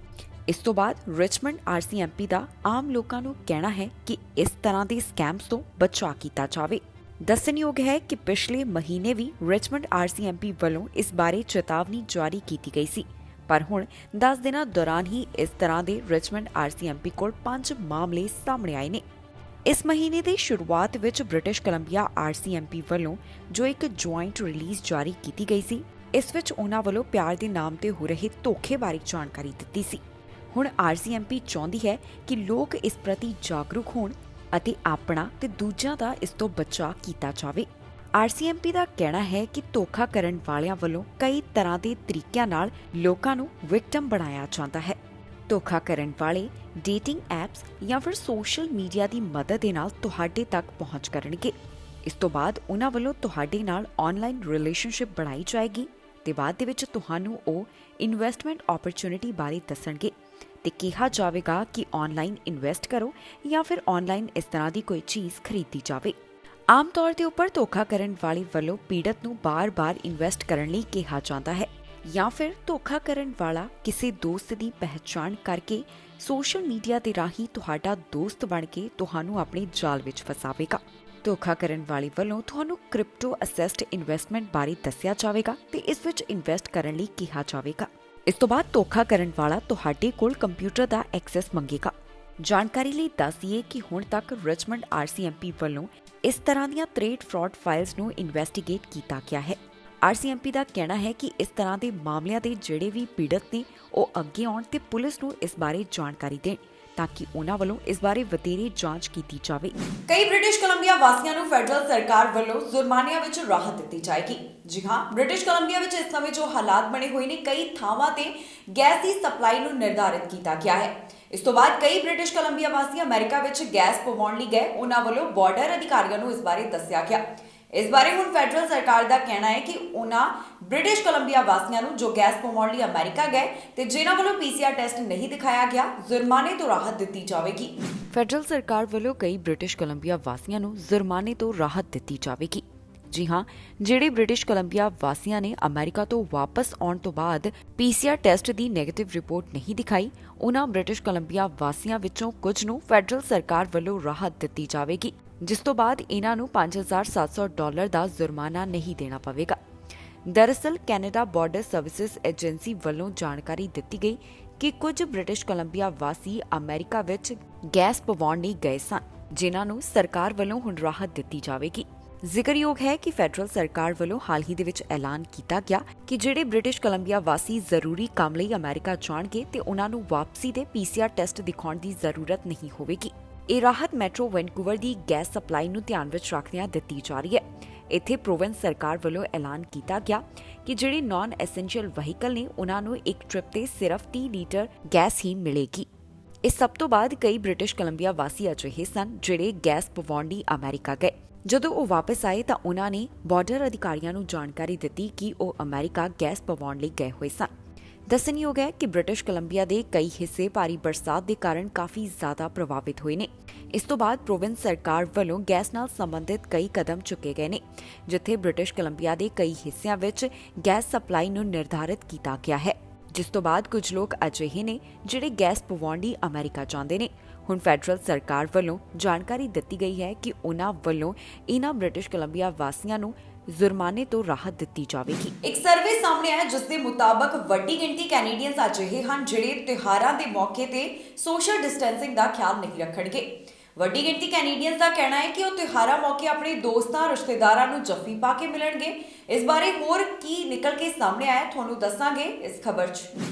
ਇਸ ਤੋਂ ਬਾਅਦ ਰਿਚਮੰਡ RCMP ਦਾ ਆਮ ਲੋਕਾਂ ਨੂੰ ਕਹਿਣਾ ਹੈ ਕਿ ਇਸ ਤਰ੍ਹਾਂ ਦੇ ਸਕੈਮਸ ਤੋਂ ਬਚਾਅ ਕੀਤਾ ਜਾਵੇ। ਦੱਸਣਯੋਗ ਹੈ ਕਿ ਪਿਛਲੇ ਮਹੀਨੇ ਵੀ ਰਿਚਮੰਡ RCMP ਵੱਲੋਂ ਇਸ ਬਾਰੇ ਚੇਤਾਵਨੀ ਜਾਰੀ ਕੀਤੀ ਗਈ ਸੀ, ਪਰ ਹੁਣ 10 ਦਿਨਾਂ ਦੌਰਾਨ ਹੀ ਇਸ ਤਰ੍ਹਾਂ ਦੇ ਰਿਚਮੰਡ RCMP ਕੋਲ 5 ਮਾਮਲੇ ਸਾਹਮਣੇ ਆਏ ਨੇ। ਇਸ ਮਹੀਨੇ ਦੀ ਸ਼ੁਰੂਆਤ ਵਿੱਚ ਬ੍ਰਿਟਿਸ਼ ਕੋਲੰਬੀਆ RCMP ਵੱਲੋਂ ਜੋ ਇੱਕ ਜੁਆਇੰਟ ਰਿਲੀਜ਼ ਜਾਰੀ ਕੀਤੀ ਗਈ ਸੀ, ਇਸ ਵਿੱਚ ਉਹਨਾਂ ਵੱਲੋਂ ਪਿਆਰ ਦੇ ਨਾਮ ਤੇ ਹੋ ਰਹੇ ਧੋਖੇ ਬਾਰੇ ਜਾਣਕਾਰੀ ਦਿੱਤੀ ਸੀ। ਹੁਣ RCMP ਚਾਹੁੰਦੀ ਹੈ ਕਿ ਲੋਕ ਇਸ ਪ੍ਰਤੀ ਜਾਗਰੂਕ ਹੋਣ ਅਤੇ ਆਪਣਾ ਤੇ ਦੂਜਿਆਂ ਦਾ ਇਸ ਤੋਂ ਬਚਾਅ ਕੀਤਾ ਜਾਵੇ। RCMP ਦਾ ਕਹਿਣਾ ਹੈ ਕਿ ਧੋਖਾ ਕਰਨ ਵਾਲਿਆਂ ਵੱਲੋਂ ਕਈ ਤਰ੍ਹਾਂ ਦੇ ਤਰੀਕਿਆਂ ਨਾਲ ਲੋਕਾਂ ਨੂੰ ਵਿਕਟਮ ਬਣਾਇਆ ਜਾਂਦਾ ਹੈ। ਧੋਖਾ ਕਰਨ ਵਾਲੇ ਡੇਟਿੰਗ ਐਪਸ ਜਾਂ ਫਿਰ ਸੋਸ਼ਲ ਮੀਡੀਆ ਦੀ ਮਦਦ ਦੇ ਨਾਲ ਤੁਹਾਡੇ ਤੱਕ ਪਹੁੰਚ ਕਰਨਗੇ। ਇਸ ਤੋਂ ਬਾਅਦ ਉਹਨਾਂ ਵੱਲੋਂ ਤੁਹਾਡੇ ਨਾਲ ਆਨਲਾਈਨ ਰਿਲੇਸ਼ਨਸ਼ਿਪ ਬਣਾਈ ਜਾਏਗੀ ਤੇ ਬਾਅਦ ਦੇ ਵਿੱਚ ਤੁਹਾਨੂੰ ਉਹ ਇਨਵੈਸਟਮੈਂਟ ਓਪਰਚੁਨਿਟੀ ਬਾਰੇ ਦੱਸਣਗੇ ਤੇ ਕਿਹਾ ਜਾਵੇਗਾ ਕਿ ਆਨਲਾਈਨ ਇਨਵੈਸਟ ਕਰੋ ਜਾਂ ਫਿਰ ਆਨਲਾਈਨ ਇਸ ਤਰ੍ਹਾਂ ਦੀ ਕੋਈ ਚੀਜ਼ ਖਰੀਦੀ ਜਾਵੇ। ਆਮ ਤੌਰ ਤੇ ਉੱਪਰ ਧੋਖਾ ਕਰਨ ਵਾਲੇ ਵੱਲੋਂ ਪੀੜਤ ਨੂੰ ਬਾਰ-ਬਾਰ ਇਨਵੈਸਟ ਕਰਨ ਲਈ ਕਿਹਾ ਜਾਂਦਾ ਹੈ ਜਾਂ ਫਿਰ ਧੋਖਾ ਕਰਨ ਵਾਲਾ ਕਿਸੇ ਦੋਸਤ ਦੀ ਪਹਿਚਾਣ ਕਰਕੇ ਸੋਸ਼ਲ ਮੀਡੀਆ ਦੇ ਰਾਹੀਂ ਤੁਹਾਡਾ ਦੋਸਤ ਬਣ ਕੇ ਤੁਹਾਨੂੰ ਆਪਣੇ ਜਾਲ ਵਿੱਚ ਫਸਾਵੇਗਾ। ਧੋਖਾ ਕਰਨ ਵਾਲੇ ਵੱਲੋਂ ਤੁਹਾਨੂੰ ਕ੍ਰਿਪਟੋ ਅਸੈਸਟ ਇਨਵੈਸਟਮੈਂਟ ਬਾਰੇ ਦੱਸਿਆ ਜਾਵੇਗਾ ਤੇ ਇਸ ਵਿੱਚ ਇਨਵੈਸਟ ਕਰਨ ਲਈ ਕਿਹਾ ਜਾਵੇਗਾ। ਇਸ ਤੋਂ ਬਾਅਦ ਧੋਖਾ ਕਰਨ ਵਾਲਾ ਤੁਹਾਡੇ ਕੋਲ ਕੰਪਿਊਟਰ ਦਾ ਐਕਸੈਸ ਮੰਗੇਗਾ। ਜਾਣਕਾਰੀ ਲਈ ਦੱਸ ਦਈਏ ਕਿ ਹੁਣ ਤੱਕ ਰਿਚਮੰਡ RCMP ਵੱਲੋਂ ਇਸ ਤਰ੍ਹਾਂ ਦੀਆਂ ਟ੍ਰੇਡ ਫਰਾਡ ਫਾਈਲਸ ਨੂੰ ਇਨਵੈਸਟੀਗੇਟ ਕੀਤਾ ਗਿਆ ਹੈ। RCMP ਦਾ ਕਹਿਣਾ ਹੈ ਕਿ ਇਸ ਤਰ੍ਹਾਂ ਦੇ ਮਾਮਲਿਆਂ ਦੇ ਜਿਹੜੇ ਵੀ ਪੀੜਤ ਨੇ ਉਹ ਅੱਗੇ ਆਉਣ ਤੇ ਪੁਲਿਸ ਨੂੰ ਇਸ ਬਾਰੇ ਜਾਣਕਾਰੀ ਦੇਣ ਤਾਂ ਕਿ ਉਹਨਾਂ ਵੱਲੋਂ ਇਸ ਬਾਰੇ ਵਧੇਰੇ ਜਾਂਚ ਕੀਤੀ ਜਾਵੇ। ਕਈ ਬ੍ਰਿਟਿਸ਼ ਕੋਲੰਬੀਆ ਵਾਸੀਆਂ ਨੂੰ ਫੈਡਰਲ ਸਰਕਾਰ ਵੱਲੋਂ ਜੁਰਮਾਨਿਆਂ ਵਿੱਚ ਰਾਹਤ ਦਿੱਤੀ ਜਾਏਗੀ। ਜੀ ਹਾਂ, ਬ੍ਰਿਟਿਸ਼ ਕੋਲੰਬੀਆ ਵਿੱਚ ਇਸ ਸਮੇਂ ਜੋ ਹਾਲਾਤ ਬਣੇ ਹੋਏ ਨੇ, ਕਈ ਥਾਵਾਂ ਤੇ ਗੈਸ ਦੀ ਸਪਲਾਈ ਨੂੰ ਨਿਰਧਾਰਿਤ ਕੀਤਾ ਗਿਆ ਹੈ। ਇਸ ਤੋਂ ਬਾਅਦ ਕਈ ਬ੍ਰਿਟਿਸ਼ ਕੋਲੰਬੀਆ ਵਾਸੀ ਅਮਰੀਕਾ ਵਿੱਚ ਗੈਸ ਪਵਾਉਣ ਲਈ ਗਏ। ਉਹਨਾਂ ਵੱਲੋਂ ਬਾਰਡਰ ਅਧਿਕਾਰੀਆਂ ਨੂੰ ਇਸ ਬਾਰੇ ਦੱਸਿਆ ਗਿਆ। ਇਸ ਬਾਰੇ ਹੁਣ ਫੈਡਰਲ ਸਰਕਾਰ ਦਾ ਕਹਿਣਾ ਹੈ ਕਿ ਉਹਨਾਂ ਬ੍ਰਿਟਿਸ਼ ਕੋਲੰਬੀਆ ਵਾਸੀਆਂ ਨੂੰ ਜੋ ਗੈਸ ਪਵਾਉਣ ਲਈ ਅਮਰੀਕਾ ਗਏ ਤੇ ਜਿਨ੍ਹਾਂ ਵੱਲੋਂ PCR ਟੈਸਟ ਨਹੀਂ ਦਿਖਾਇਆ ਗਿਆ, ਜੁਰਮਾਨੇ ਤੋਂ ਰਾਹਤ ਦਿੱਤੀ ਜਾਵੇਗੀ। ਫੈਡਰਲ ਸਰਕਾਰ ਵੱਲੋਂ ਕਈ ਬ੍ਰਿਟਿਸ਼ ਕੋਲੰਬੀਆ ਵਾਸੀਆਂ ਨੂੰ ਜੁਰਮਾਨੇ ਤੋਂ ਰਾਹਤ ਦਿੱਤੀ ਜਾਵੇਗੀ। ਜੀ ਹਾਂ, ਜਿਹੜੇ ਬ੍ਰਿਟਿਸ਼ ਕੋਲੰਬੀਆ ਵਾਸੀਆਂ ਨੇ ਅਮਰੀਕਾ ਤੋਂ ਵਾਪਸ ਆਉਣ ਤੋਂ ਬਾਅਦ PCR ਟੈਸਟ ਦੀ ਨੈਗੇਟਿਵ ਰਿਪੋਰਟ ਨਹੀਂ ਦਿਖਾਈ, ਉਹਨਾਂ ਬ੍ਰਿਟਿਸ਼ ਕੋਲੰਬੀਆ ਵਾਸੀਆਂ ਵਿੱਚੋਂ ਕੁਝ ਨੂੰ ਫੈਡਰਲ ਸਰਕਾਰ ਵੱਲੋਂ ਰਾਹਤ ਦਿੱਤੀ ਜਾਵੇਗੀ, ਜਿਸ ਤੋਂ ਬਾਅਦ ਇਹਨਾਂ ਨੂੰ $5,700 ਦਾ ਜੁਰਮਾਨਾ ਨਹੀਂ ਦੇਣਾ ਪਵੇਗਾ। ਦਰਅਸਲ ਕੈਨੇਡਾ ਬਾਰਡਰ ਸਰਵਿਸਿਜ਼ ਏਜੰਸੀ ਵੱਲੋਂ ਜਾਣਕਾਰੀ ਦਿੱਤੀ ਗਈ ਕਿ ਕੁਝ ਬ੍ਰਿਟਿਸ਼ ਕੋਲੰਬੀਆ ਵਾਸੀ ਅਮਰੀਕਾ ਵਿੱਚ ਗੈਸ ਪਵਾਉਣ ਲਈ ਗਏ ਸਨ, ਜਿਨ੍ਹਾਂ ਨੂੰ ਸਰਕਾਰ ਵੱਲੋਂ ਹੁਣ ਰਾਹਤ ਦਿੱਤੀ ਜਾਵੇਗੀ। ਜ਼ਿਕਰਯੋਗ ਹੈ ਕਿ ਫੈਡਰਲ ਸਰਕਾਰ ਵੱਲੋਂ ਹਾਲ ਹੀ ਦੇ ਵਿੱਚ ਐਲਾਨ ਕੀਤਾ ਗਿਆ ਕਿ ਜਿਹੜੇ ਬ੍ਰਿਟਿਸ਼ ਕੋਲੰਬੀਆ ਵਾਸੀ ਜ਼ਰੂਰੀ ਕੰਮ ਲਈ ਅਮਰੀਕਾ ਜਾਣਗੇ ਤੇ ਉਹਨਾਂ ਨੂੰ ਵਾਪਸੀ ਦੇ PCR ਟੈਸਟ ਦਿਖਾਉਣ ਦੀ ਜ਼ਰੂਰਤ ਨਹੀਂ ਹੋਵੇਗੀ। ਇਹ ਰਾਹਤ ਮੈਟਰੋ ਵੈਨਕੂਵਰ ਦੀ ਗੈਸ ਸਪਲਾਈ ਨੂੰ ਧਿਆਨ ਵਿੱਚ ਰੱਖਦਿਆਂ ਦਿੱਤੀ ਜਾ ਰਹੀ ਹੈ। ਇੱਥੇ ਪ੍ਰੋਵਿੰਸ ਸਰਕਾਰ ਵੱਲੋਂ ਐਲਾਨ ਕੀਤਾ ਗਿਆ ਕਿ ਜਿਹੜੇ ਨਾਨ ਐਸੈਂਸ਼ੀਅਲ ਵਹੀਕਲ ਨੇ ਉਹਨਾਂ ਨੂੰ ਇੱਕ ਟ੍ਰਿਪ ਤੇ ਸਿਰਫ 30 ਲੀਟਰ ਗੈਸ ਹੀ ਮਿਲੇਗੀ। ਇਸ ਸਭ ਤੋਂ ਬਾਅਦ ਕਈ ਬ੍ਰਿਟਿਸ਼ ਕੋਲੰਬੀਆ ਵਾਸੀ ਅਜਿਹੇ ਸਨ ਜਿਹੜੇ ਗੈਸ ਪਵਾਉਣ ਲਈ ਅਮਰੀਕਾ ਗਏ। ਜਦੋਂ ਉਹ ਵਾਪਸ ਆਏ ਤਾਂ ਉਹਨਾਂ ਨੇ ਬਾਰਡਰ ਅਧਿਕਾਰੀਆਂ ਨੂੰ ਜਾਣਕਾਰੀ ਦਿੱਤੀ ਕਿ ਉਹ ਅਮਰੀਕਾ ਗੈਸ ਪਵਾਉਣ ਲਈ ਗਏ ਹੋਏ ਸਨ। ਦੱਸਣਯੋਗ ਹੈ ਕਿ ਬ੍ਰਿਟਿਸ਼ ਕੋਲੰਬੀਆ ਦੇ ਕਈ ਹਿੱਸੇ ਭਾਰੀ ਬਰਸਾਤ ਦੇ ਕਾਰਨ ਕਾਫੀ ਜ਼ਿਆਦਾ ਪ੍ਰਭਾਵਿਤ ਹੋਏ ਨੇ। ਇਸ ਤੋਂ ਬਾਅਦ ਪ੍ਰੋਵਿੰਸ ਸਰਕਾਰ ਵੱਲੋਂ ਗੈਸ ਨਾਲ ਸੰਬੰਧਿਤ ਕਈ ਕਦਮ ਚੁੱਕੇ ਗਏ ਨੇ, ਜਿੱਥੇ ਬ੍ਰਿਟਿਸ਼ ਕੋਲੰਬੀਆ ਦੇ ਕਈ ਹਿੱਸਿਆਂ ਵਿੱਚ ਗੈਸ ਸਪਲਾਈ ਨੂੰ ਨਿਰਧਾਰਿਤ ਕੀਤਾ ਗਿਆ ਹੈ, ਜਿਸ ਤੋਂ ਬਾਅਦ ਕੁਝ ਲੋਕ ਅਜਿਹੇ ਨੇ ਜਿਹੜੇ ਗੈਸ ਪਵਾਉਣ ਲਈ ਅਮਰੀਕਾ ਜਾਂਦੇ ਨੇ। ਹੁਣ ਫੈਡਰਲ ਸਰਕਾਰ ਵੱਲੋਂ ਜਾਣਕਾਰੀ ਦਿੱਤੀ ਗਈ ਹੈ ਕਿ ਉਹਨਾਂ ਵੱਲੋਂ ਇਹਨਾਂ ਬ੍ਰਿਟਿਸ਼ ਕੋਲੰਬੀਆ ਵਾਸੀਆਂ ਨੂੰ ਜੁਰਮਾਨੇ ਤੋਂ ਰਾਹਤ ਦਿੱਤੀ ਜਾਵੇਗੀ। ਇੱਕ ਸਰਵੇ ਸਾਹਮਣੇ ਆਇਆ ਜਿਸ ਦੇ ਮੁਤਾਬਕ ਵੱਡੀ ਗਿਣਤੀ ਕੈਨੇਡੀਅਨਸ ਅਜਿਹੇ ਹਨ ਜਿਹੜੇ ਤਿਉਹਾਰਾਂ ਦੇ ਮੌਕੇ ਤੇ ਸੋਸ਼ਲ ਡਿਸਟੈਂਸਿੰਗ ਦਾ ਖਿਆਲ ਨਹੀਂ ਰੱਖਣਗੇ। ਵੱਡੀ ਗਿਣਤੀ ਕੈਨੇਡੀਅਨਸ ਦਾ ਕਹਿਣਾ ਹੈ ਕਿ ਉਹ ਤਿਉਹਾਰਾਂ ਮੌਕੇ ਆਪਣੇ ਦੋਸਤਾਂ ਰਿਸ਼ਤੇਦਾਰਾਂ ਨੂੰ ਜੱਫੀ ਪਾ ਕੇ ਮਿਲਣਗੇ। ਇਸ ਬਾਰੇ ਹੋਰ ਕੀ ਨਿਕਲ ਕੇ ਸਾਹਮਣੇ ਆਇਆ ਤੁਹਾਨੂੰ ਦੱਸਾਂਗੇ ਇਸ ਖਬਰ 'ਚ।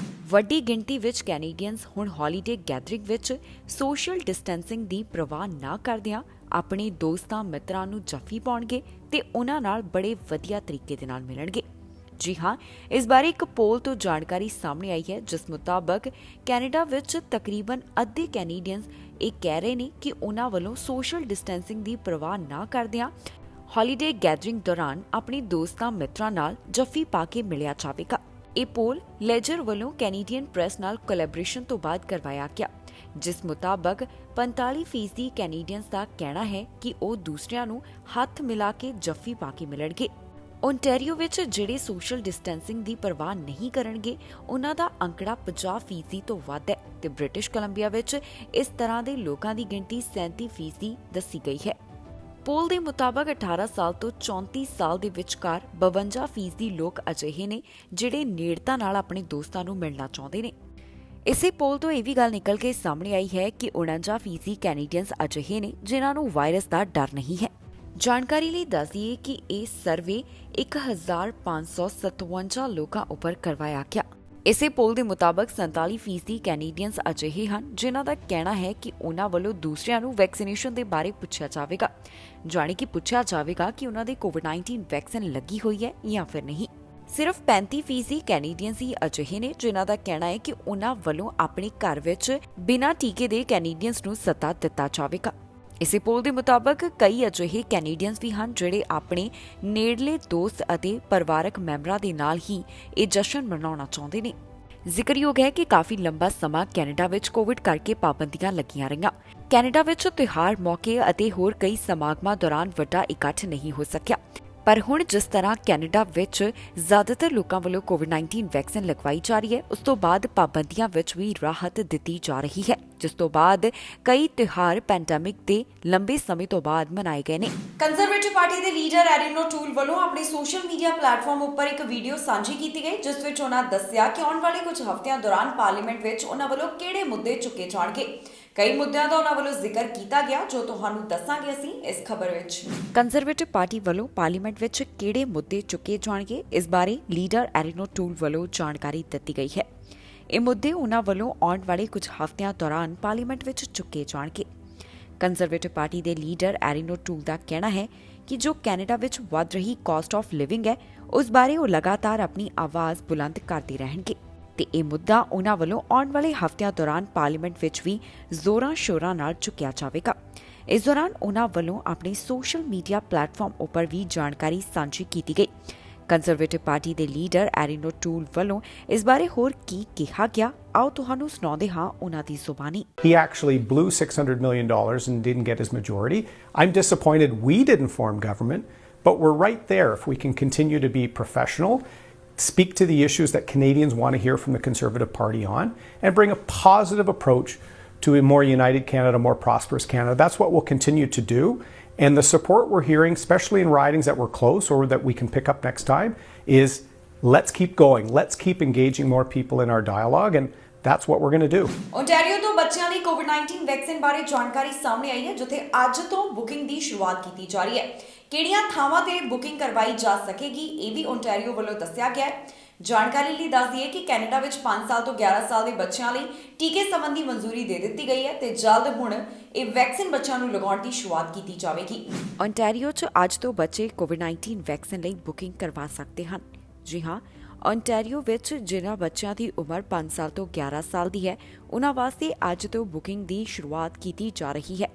ਵੱਡੀ ਗਿਣਤੀ ਵਿੱਚ ਕੈਨੇਡੀਅਨਸ ਹੁਣ ਹੌਲੀਡੇ ਗੈਦਰਿੰਗ ਵਿੱਚ ਸੋਸ਼ਲ ਡਿਸਟੈਂਸਿੰਗ ਦੀ ਪ੍ਰਵਾਹ ਨਾ ਕਰਦਿਆਂ ਆਪਣੇ ਦੋਸਤਾਂ ਮਿੱਤਰਾਂ ਨੂੰ ਜੱਫੀ ਪਾਉਣਗੇ ਤੇ ਉਹਨਾਂ ਨਾਲ ਬੜੇ ਵਧੀਆ ਤਰੀਕੇ ਦੇ ਨਾਲ ਮਿਲਣਗੇ। ਜੀ ਹਾਂ, ਇਸ ਬਾਰੇ ਇੱਕ ਪੋਲ ਤੋਂ ਜਾਣਕਾਰੀ ਸਾਹਮਣੇ ਆਈ ਹੈ ਜਿਸ ਮੁਤਾਬਕ ਕੈਨੇਡਾ ਵਿੱਚ ਤਕਰੀਬਨ ਅੱਧੇ ਕੈਨੇਡੀਅਨਸ ਇਹ ਕਹਿ ਰਹੇ ਨੇ ਕਿ ਉਹਨਾਂ ਵੱਲੋਂ ਸੋਸ਼ਲ ਡਿਸਟੈਂਸਿੰਗ ਦੀ ਪ੍ਰਵਾਹ ਨਾ ਕਰਦਿਆਂ ਹੌਲੀਡੇ ਗੈਦਰਿੰਗ ਦੌਰਾਨ ਆਪਣੇ ਦੋਸਤਾਂ ਮਿੱਤਰਾਂ ਨਾਲ ਜੱਫੀ ਪਾ ਕੇ ਮਿਲਿਆ ਜਾਵੇਗਾ। ਇਹ ਪੋਲ ਲੈਜਰ ਵੱਲੋਂ ਕੈਨੇਡੀਅਨ ਪ੍ਰੈਸ ਨਾਲ ਕੋਲੈਬੋਰੇਸ਼ਨ ਤੋਂ ਬਾਅਦ ਕਰਵਾਇਆ ਗਿਆ, ਜਿਸ ਮੁਤਾਬਕ 45% ਕੈਨੇਡੀਅਨਸ ਦਾ ਕਹਿਣਾ ਹੈ ਕਿ ਉਹ ਦੂਸਰਿਆਂ ਨੂੰ ਹੱਥ ਮਿਲਾ ਕੇ ਜੱਫੀ ਪਾ ਕੇ ਮਿਲਣਗੇ। ਓਨਟਾਰੀਓ ਵਿੱਚ ਜਿਹੜੇ ਸੋਸ਼ਲ ਡਿਸਟੈਂਸਿੰਗ ਦੀ ਪਰਵਾਹ ਨਹੀਂ ਕਰਨਗੇ ਉਹਨਾਂ ਦਾ ਅੰਕੜਾ 50% ਤੋਂ ਵੱਧ ਹੈ ਤੇ ਬ੍ਰਿਟਿਸ਼ ਕੋਲੰਬੀਆ ਵਿੱਚ ਇਸ ਤਰ੍ਹਾਂ ਦੇ ਲੋਕਾਂ ਦੀ ਗਿਣਤੀ 37% ਦੱਸੀ ਗਈ ਹੈ। ਪੋਲ ਦੇ ਮੁਤਾਬਕ 18 ਸਾਲ ਤੋਂ 34 ਸਾਲ ਦੇ ਵਿਚਕਾਰ 52% ਲੋਕ ਅਜਿਹੇ ਨੇ ਜਿਹੜੇ ਨੇੜਤਾ ਨਾਲ ਆਪਣੇ ਦੋਸਤਾਂ ਨੂੰ ਮਿਲਣਾ ਚਾਹੁੰਦੇ ਨੇ। ਇਸੇ ਪੋਲ ਤੋਂ ਇਹ ਵੀ ਗੱਲ ਨਿਕਲ ਕੇ ਸਾਹਮਣੇ ਆਈ ਹੈ ਕਿ 49% ਕੈਨੇਡੀਅਨਸ ਅਜਿਹੇ ਨੇ ਜਿਨ੍ਹਾਂ ਨੂੰ ਵਾਇਰਸ ਦਾ ਡਰ ਨਹੀਂ ਹੈ। ਜਾਣਕਾਰੀ ਲਈ ਦੱਸ ਦਈਏ ਕਿ ਇਹ ਸਰਵੇ 1557 ਲੋਕਾਂ ਉੱਪਰ ਕਰਵਾਇਆ ਗਿਆ। ਇਸੇ ਪੋਲ ਦੇ ਮੁਤਾਬਕ 47% ਕੈਨੇਡੀਅਨਸ ਅਜਿਹੇ ਹਨ ਜਿਨ੍ਹਾਂ ਦਾ ਕਹਿਣਾ ਹੈ ਕਿ ਉਹਨਾਂ ਵੱਲੋਂ ਦੂਸਰਿਆਂ ਨੂੰ ਵੈਕਸੀਨੇਸ਼ਨ ਦੇ ਬਾਰੇ ਪੁੱਛਿਆ ਜਾਵੇਗਾ, ਜਾਣੀ ਕਿ ਪੁੱਛਿਆ ਜਾਵੇਗਾ ਕਿ ਉਹਨਾਂ ਦੇ ਕੋਵਿਡ-19 ਵੈਕਸੀਨ ਲੱਗੀ ਹੋਈ ਹੈ ਜਾਂ ਫਿਰ ਨਹੀਂ। ਸਿਰਫ 35% ਕੈਨੇਡੀਅਨਸ ਹੀ ਅਜਿਹੇ ਨੇ ਜਿਨ੍ਹਾਂ ਦਾ ਕਹਿਣਾ ਹੈ ਕਿ ਉਹਨਾਂ ਵੱਲੋਂ ਆਪਣੇ ਘਰ ਵਿੱਚ ਬਿਨਾਂ ਟੀਕੇ ਦੇ ਕੈਨੇਡੀਅਨਸ ਨੂੰ ਸੱਦਾ ਦਿੱਤਾ ਜਾਵੇਗਾ। ਇਸੇ ਪੋਲ ਦੇ ਮੁਤਾਬਕ ਕਈ ਅਜਿਹੇ ਕੈਨੇਡੀਅਨਸ ਵੀ ਹਨ ਜਿਹੜੇ ਆਪਣੇ ਨੇੜਲੇ ਦੋਸਤ ਅਤੇ ਪਰਿਵਾਰਕ ਮੈਂਬਰਾਂ ਦੇ ਨਾਲ ਹੀ ਇਹ ਜਸ਼ਨ ਮਨਾਉਣਾ ਚਾਹੁੰਦੇ ਨੇ। ਜ਼ਿਕਰਯੋਗ ਹੈ ਕਿ ਕਾਫੀ ਲੰਬਾ ਸਮਾਂ ਕੈਨੇਡਾ ਵਿੱਚ ਕੋਵਿਡ ਕਰਕੇ ਪਾਬੰਦੀਆਂ ਲੱਗੀਆਂ ਰਹੀਆਂ। ਕੈਨੇਡਾ ਵਿੱਚ ਤਿਉਹਾਰ ਮੌਕੇ ਅਤੇ ਹੋਰ ਕਈ ਸਮਾਗਮਾਂ ਦੌਰਾਨ ਵੱਡਾ ਇਕੱਠ ਨਹੀਂ ਹੋ ਸਕਿਆ, ਪਰ ਹੁਣ ਜਿਸ ਤਰ੍ਹਾਂ ਕੈਨੇਡਾ ਵਿੱਚ ਜ਼ਿਆਦਾਤਰ ਲੋਕਾਂ ਵੱਲੋਂ ਕੋਵਿਡ-19 ਵੈਕਸੀਨ ਲਗਵਾਈ ਜਾ ਰਹੀ ਹੈ, ਉਸ ਤੋਂ ਬਾਅਦ ਪਾਬੰਦੀਆਂ ਵਿੱਚ ਵੀ ਰਾਹਤ ਦਿੱਤੀ ਜਾ ਰਹੀ ਹੈ, ਜਿਸ ਤੋਂ ਬਾਅਦ ਕਈ ਤਿਉਹਾਰ ਪੈਂਡੈਮਿਕ ਦੇ ਲੰਬੇ ਸਮੇਂ ਤੋਂ ਬਾਅਦ ਮਨਾਏ ਗਏ ਨੇ। ਕੰਜ਼ਰਵੇਟਿਵ ਪਾਰਟੀ ਦੇ ਲੀਡਰ ਐਰੀਨ ਓਟੂਲ ਵੱਲੋਂ ਆਪਣੇ ਸੋਸ਼ਲ ਮੀਡੀਆ ਪਲੇਟਫਾਰਮ ਉੱਪਰ ਇੱਕ ਵੀਡੀਓ ਸਾਂਝੀ ਕੀਤੀ ਗਈ, ਜਿਸ ਵਿੱਚ ਉਹਨਾਂ ਦੱਸਿਆ ਕਿ ਆਉਣ ਵਾਲੇ ਕੁਝ ਹਫ਼ਤਿਆਂ ਦੌਰਾਨ ਪਾਰਲੀਮੈਂਟ ਵਿੱਚ ਉਹਨਾਂ ਵੱਲੋਂ ਕਿਹੜੇ ਮੁੱਦੇ ਚੁੱਕੇ ਜਾਣਗੇ। ਕਈ ਮੁੱਦਿਆਂ ਦਾ ਉਹਨਾਂ ਵੱਲੋਂ ਜ਼ਿਕਰ ਕੀਤਾ ਗਿਆ ਜੋ ਤੁਹਾਨੂੰ ਦੱਸਾਂਗੇ ਅਸੀਂ ਇਸ ਖਬਰ ਵਿੱਚ। ਕੰਜ਼ਰਵੇਟਿਵ ਪਾਰਟੀ ਵੱਲੋਂ ਪਾਰਲੀਮੈਂਟ ਵਿੱਚ ਕਿਹੜੇ ਮੁੱਦੇ ਚੁੱਕੇ ਜਾਣਗੇ, ਇਸ ਬਾਰੇ ਲੀਡਰ ਐਰੀਨੋ ਟੂਲ ਵੱਲੋਂ ਜਾਣਕਾਰੀ ਦਿੱਤੀ ਗਈ ਹੈ। ਇਹ ਮੁੱਦੇ ਉਹਨਾਂ ਵੱਲੋਂ ਆਉਣ ਵਾਲੇ ਕੁਝ ਹਫ਼ਤਿਆਂ ਦੌਰਾਨ ਪਾਰਲੀਮੈਂਟ ਵਿੱਚ ਚੁੱਕੇ ਜਾਣਗੇ। ਕੰਜ਼ਰਵੇਟਿਵ ਪਾਰਟੀ ਦੇ ਲੀਡਰ ਐਰੀਨੋ ਟੂਲ ਦਾ ਕਹਿਣਾ ਹੈ ਕਿ ਜੋ ਕੈਨੇਡਾ ਵਿੱਚ ਵੱਧ ਰਹੀ ਕਾਸਟ ਆਫ ਲਿਵਿੰਗ ਹੈ, ਉਸ ਬਾਰੇ ਉਹ ਲਗਾਤਾਰ ਆਪਣੀ ਆਵਾਜ਼ ਬੁਲੰਦ ਕਰਦੇ ਰਹਿਣਗੇ ਤੇ ਇਹ ਮੁੱਦਾ ਉਹਨਾਂ ਵੱਲੋਂ ਆਉਣ ਵਾਲੇ ਹਫ਼ਤਿਆਂ ਦੌਰਾਨ ਪਾਰਲੀਮੈਂਟ ਵਿੱਚ ਵੀ ਜ਼ੋਰਾਂ ਸ਼ੋਰਾਂ ਨਾਲ ਚੁੱਕਿਆ ਜਾਵੇਗਾ। ਇਸ ਦੌਰਾਨ ਉਹਨਾਂ ਵੱਲੋਂ ਆਪਣੇ ਸੋਸ਼ਲ ਮੀਡੀਆ ਪਲੇਟਫਾਰਮ ਉੱਪਰ ਵੀ ਜਾਣਕਾਰੀ ਸਾਂਝੀ ਕੀਤੀ ਗਈ। ਕੰਜ਼ਰਵੇਟਿਵ ਪਾਰਟੀ ਦੇ ਲੀਡਰ ਐਰੀਨੋ ਟੂਲ ਵੱਲੋਂ ਇਸ ਬਾਰੇ ਹੋਰ ਕੀ ਕਿਹਾ ਗਿਆ, ਆਓ ਤੁਹਾਨੂੰ ਸੁਣਾਉਂਦੇ ਹਾਂ ਉਹਨਾਂ ਦੀ ਜ਼ੁਬਾਨੀ। He actually blew $600 million and didn't get his majority. I'm disappointed we didn't form government, but we're right there if we can continue to be professional, speak to the issues that Canadians want to hear from the Conservative Party on, and bring a positive approach to a more united Canada, more prosperous Canada. That's what we'll continue to do. And the support we're hearing, especially in ridings that we're close or that we can pick up next time, is let's keep going. Let's keep engaging more people in our dialogue, and that's what we're going to do. Ontario ਤੋਂ ਬੱਚਿਆਂ ਲਈ ਕੋਵਿਡ-19 vaccine ਬਾਰੇ ਜਾਣਕਾਰੀ ਸਾਹਮਣੇ ਆਈ ਹੈ, ਜਿੱਥੇ ਅੱਜ ਤੋਂ ਬੁਕਿੰਗ ਦੀ ਸ਼ੁਰੂਆਤ ਕੀਤੀ ਜਾ ਰਹੀ ਹੈ। ਕਿਹੜੀਆਂ ਥਾਵਾਂ ਤੇ ਬੁਕਿੰਗ ਕਰਵਾਈ ਜਾ ਸਕੇਗੀ, ਇਹ ਵੀ ਓਨਟਾਰੀਓ ਵੱਲੋਂ ਦੱਸਿਆ ਗਿਆ ਹੈ। ਜਾਣਕਾਰੀ ਲਈ ਦੱਸ ਦਈਏ ਕਿ ਕੈਨੇਡਾ ਵਿੱਚ 5 ਸਾਲ ਤੋਂ 11 ਸਾਲ ਦੇ ਬੱਚਿਆਂ ਲਈ ਟੀਕੇ ਸੰਬੰਧੀ ਮਨਜ਼ੂਰੀ ਦੇ ਦਿੱਤੀ ਗਈ ਹੈ ਤੇ ਜਲਦ ਹੁਣ ਇਹ ਵੈਕਸੀਨ ਬੱਚਿਆਂ ਨੂੰ ਲਗਾਉਣ ਦੀ ਸ਼ੁਰੂਆਤ ਕੀਤੀ ਜਾਵੇਗੀ। ਓਨਟਾਰੀਓ 'ਚ ਅੱਜ ਤੋਂ ਬੱਚੇ ਕੋਵਿਡ-19 ਵੈਕਸੀਨ ਲਈ ਬੁਕਿੰਗ ਕਰਵਾ ਸਕਦੇ ਹਨ। ਜੀ ਹਾਂ, ਓਨਟਾਰੀਓ ਵਿੱਚ ਜਿਨ੍ਹਾਂ ਬੱਚਿਆਂ ਦੀ ਉਮਰ 5 ਸਾਲ ਤੋਂ 11 ਸਾਲ ਦੀ ਹੈ, ਉਹਨਾਂ ਵਾਸਤੇ ਅੱਜ ਤੋਂ ਬੁਕਿੰਗ ਦੀ ਸ਼ੁਰੂਆਤ ਕੀਤੀ ਜਾ ਰਹੀ ਹੈ।